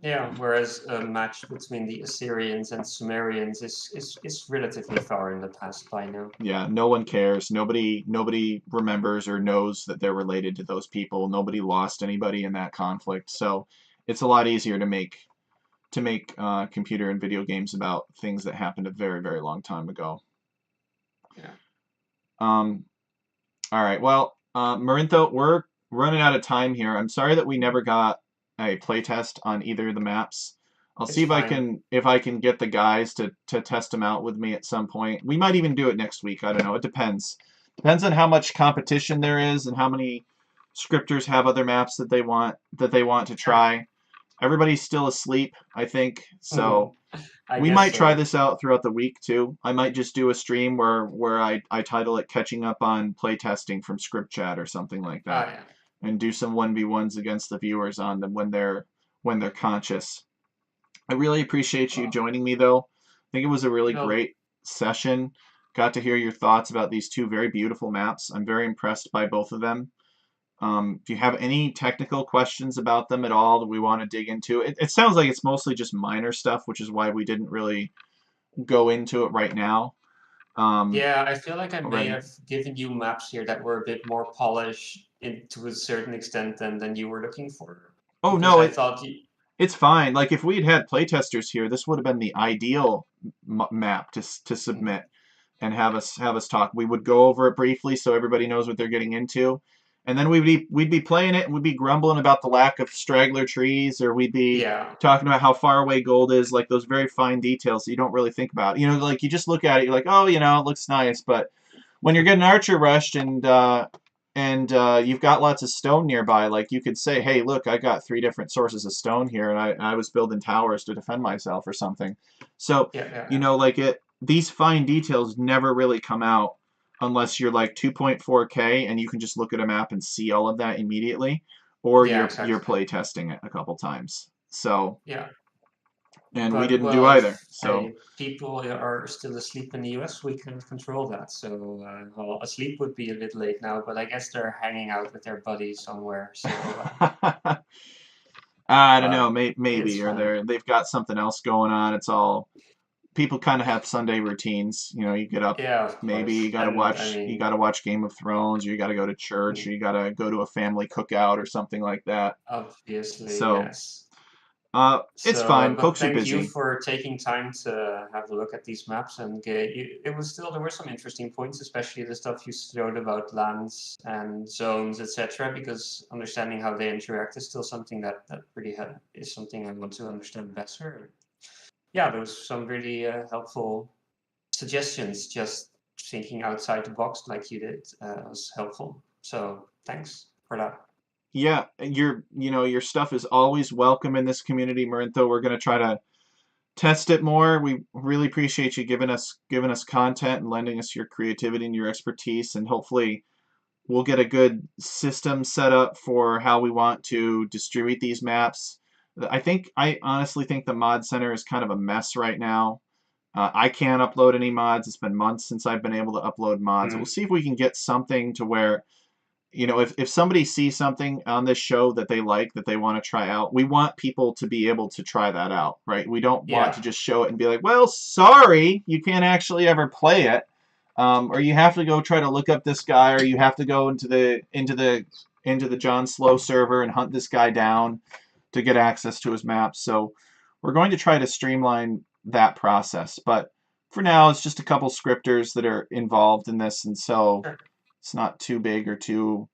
Yeah, whereas a match between the Assyrians and Sumerians is relatively far in the past by now. Yeah, no one cares. Nobody remembers or knows that they're related to those people. Nobody lost anybody in that conflict. So it's a lot easier to make computer and video games about things that happened a very, very long time ago. Yeah. Um, all right. Well, Marintho, we're running out of time here. I'm sorry that we never got a playtest on either of the maps. I'll see It's fine. if I can get the guys to test them out with me at some point. We might even do it next week. I don't know. It depends. Depends on how much competition there is and how many scripters have other maps that they want to Sure. try. Everybody's still asleep, I think. So I we guess might try so. this out throughout the week too. I might just do a stream where I title it "Catching Up on Playtesting" from ScriptChat or something like Ah, that, yeah. and do some 1v1s against the viewers on them when they're conscious. I really appreciate you Well, joining me though. I think it was a really well, great session. Got to hear your thoughts about these two very beautiful maps. I'm very impressed by both of them. If you have any technical questions about them at all that we want to dig into, it sounds like it's mostly just minor stuff, which is why we didn't really go into it right now yeah, I feel like I may already. have given you maps here that were a bit more polished to a certain extent than you were looking for. Oh Because no, I thought you, it's fine. Like if we had playtesters here, this would have been the ideal map to mm, submit and have us talk. We would go over it briefly so everybody knows what they're getting into. And then we'd be playing it and we'd be grumbling about the lack of straggler trees, or we'd be yeah, talking about how far away gold is, like those very fine details that you don't really think about. You know, like you just look at it, you're like, oh, you know, it looks nice, but when you're getting archer rushed and you've got lots of stone nearby, like you could say, hey, look, I got 3 different sources of stone here, and I was building towers to defend myself or something. So, yeah, yeah, you yeah. know, these fine details never really come out unless you're like 2.4K and you can just look at a map and see all of that immediately, or Yeah, you're exactly. play testing it a couple times. So, Yeah. and we But didn't do well, either. if So, people are still asleep in the US, we can control that. So, well, asleep would be a bit late now, but I guess they're hanging out with their buddies somewhere. So, I don't know, but it's maybe, or fine. they've got something else going on. It's all people kind of have Sunday routines. You know, you get up, Yeah, of maybe course. And I you mean, gotta watch Game of Thrones, or you gotta go to church, or mm, you gotta go to a family cookout or something like that. obviously, So, yes. it's So, fine. but Folks are thank you busy. for taking time to have a look at these maps and get you, it was still there were some interesting points, especially the stuff you showed about lands and zones, etc. Because understanding how they interact is still something that really is something I want to understand better. Yeah, there was some really helpful suggestions. Just thinking outside the box like you did was helpful. So thanks for that. Yeah, your stuff is always welcome in this community, Marinto. We're gonna try to test it more. We really appreciate you giving us content and lending us your creativity and your expertise, and hopefully we'll get a good system set up for how we want to distribute these maps. I honestly think the mod center is kind of a mess right now. I can't upload any mods. It's been months since I've been able to upload mods. We'll Mm, see if we can get something to where, you know, if somebody sees something on this show that they like, that they want to try out, we want people to be able to try that out, right? We don't want yeah, to just show it and be like, well, sorry, you can't actually ever play it. Or you have to go try to look up this guy, or you have to go into the John Slow server and hunt this guy down to get access to his maps. So we're going to try to streamline that process. But for now, it's just a couple scripters that are involved in this, and so sure. it's not too big or too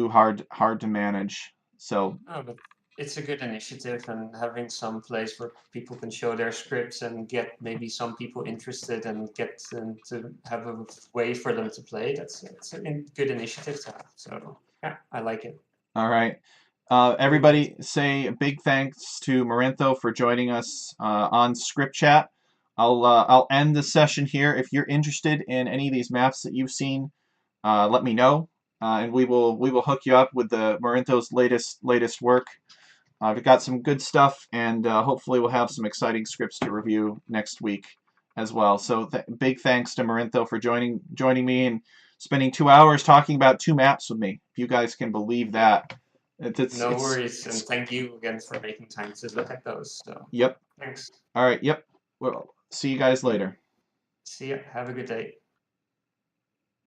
hard to manage. So Oh, but it's a good initiative, and having some place where people can show their scripts and get maybe some people interested and get them to have a way for them to play. It's a good initiative to have. So yeah, I like it. all right. Very good. Everybody say a big thanks to Marintho for joining us on Script Chat. I'll end the session here. If you're interested in any of these maps that you've seen, let me know, and we will hook you up with the Marintho's latest work. We've got some good stuff, and hopefully we'll have some exciting scripts to review next week as well. So big thanks to Marintho for joining me and spending 2 hours talking about 2 maps with me. If you guys can believe that, No worries, and thank you again for making time to look at those. So Yep. thanks. All right. Yep. Well, see you guys later. See ya. Have a good day.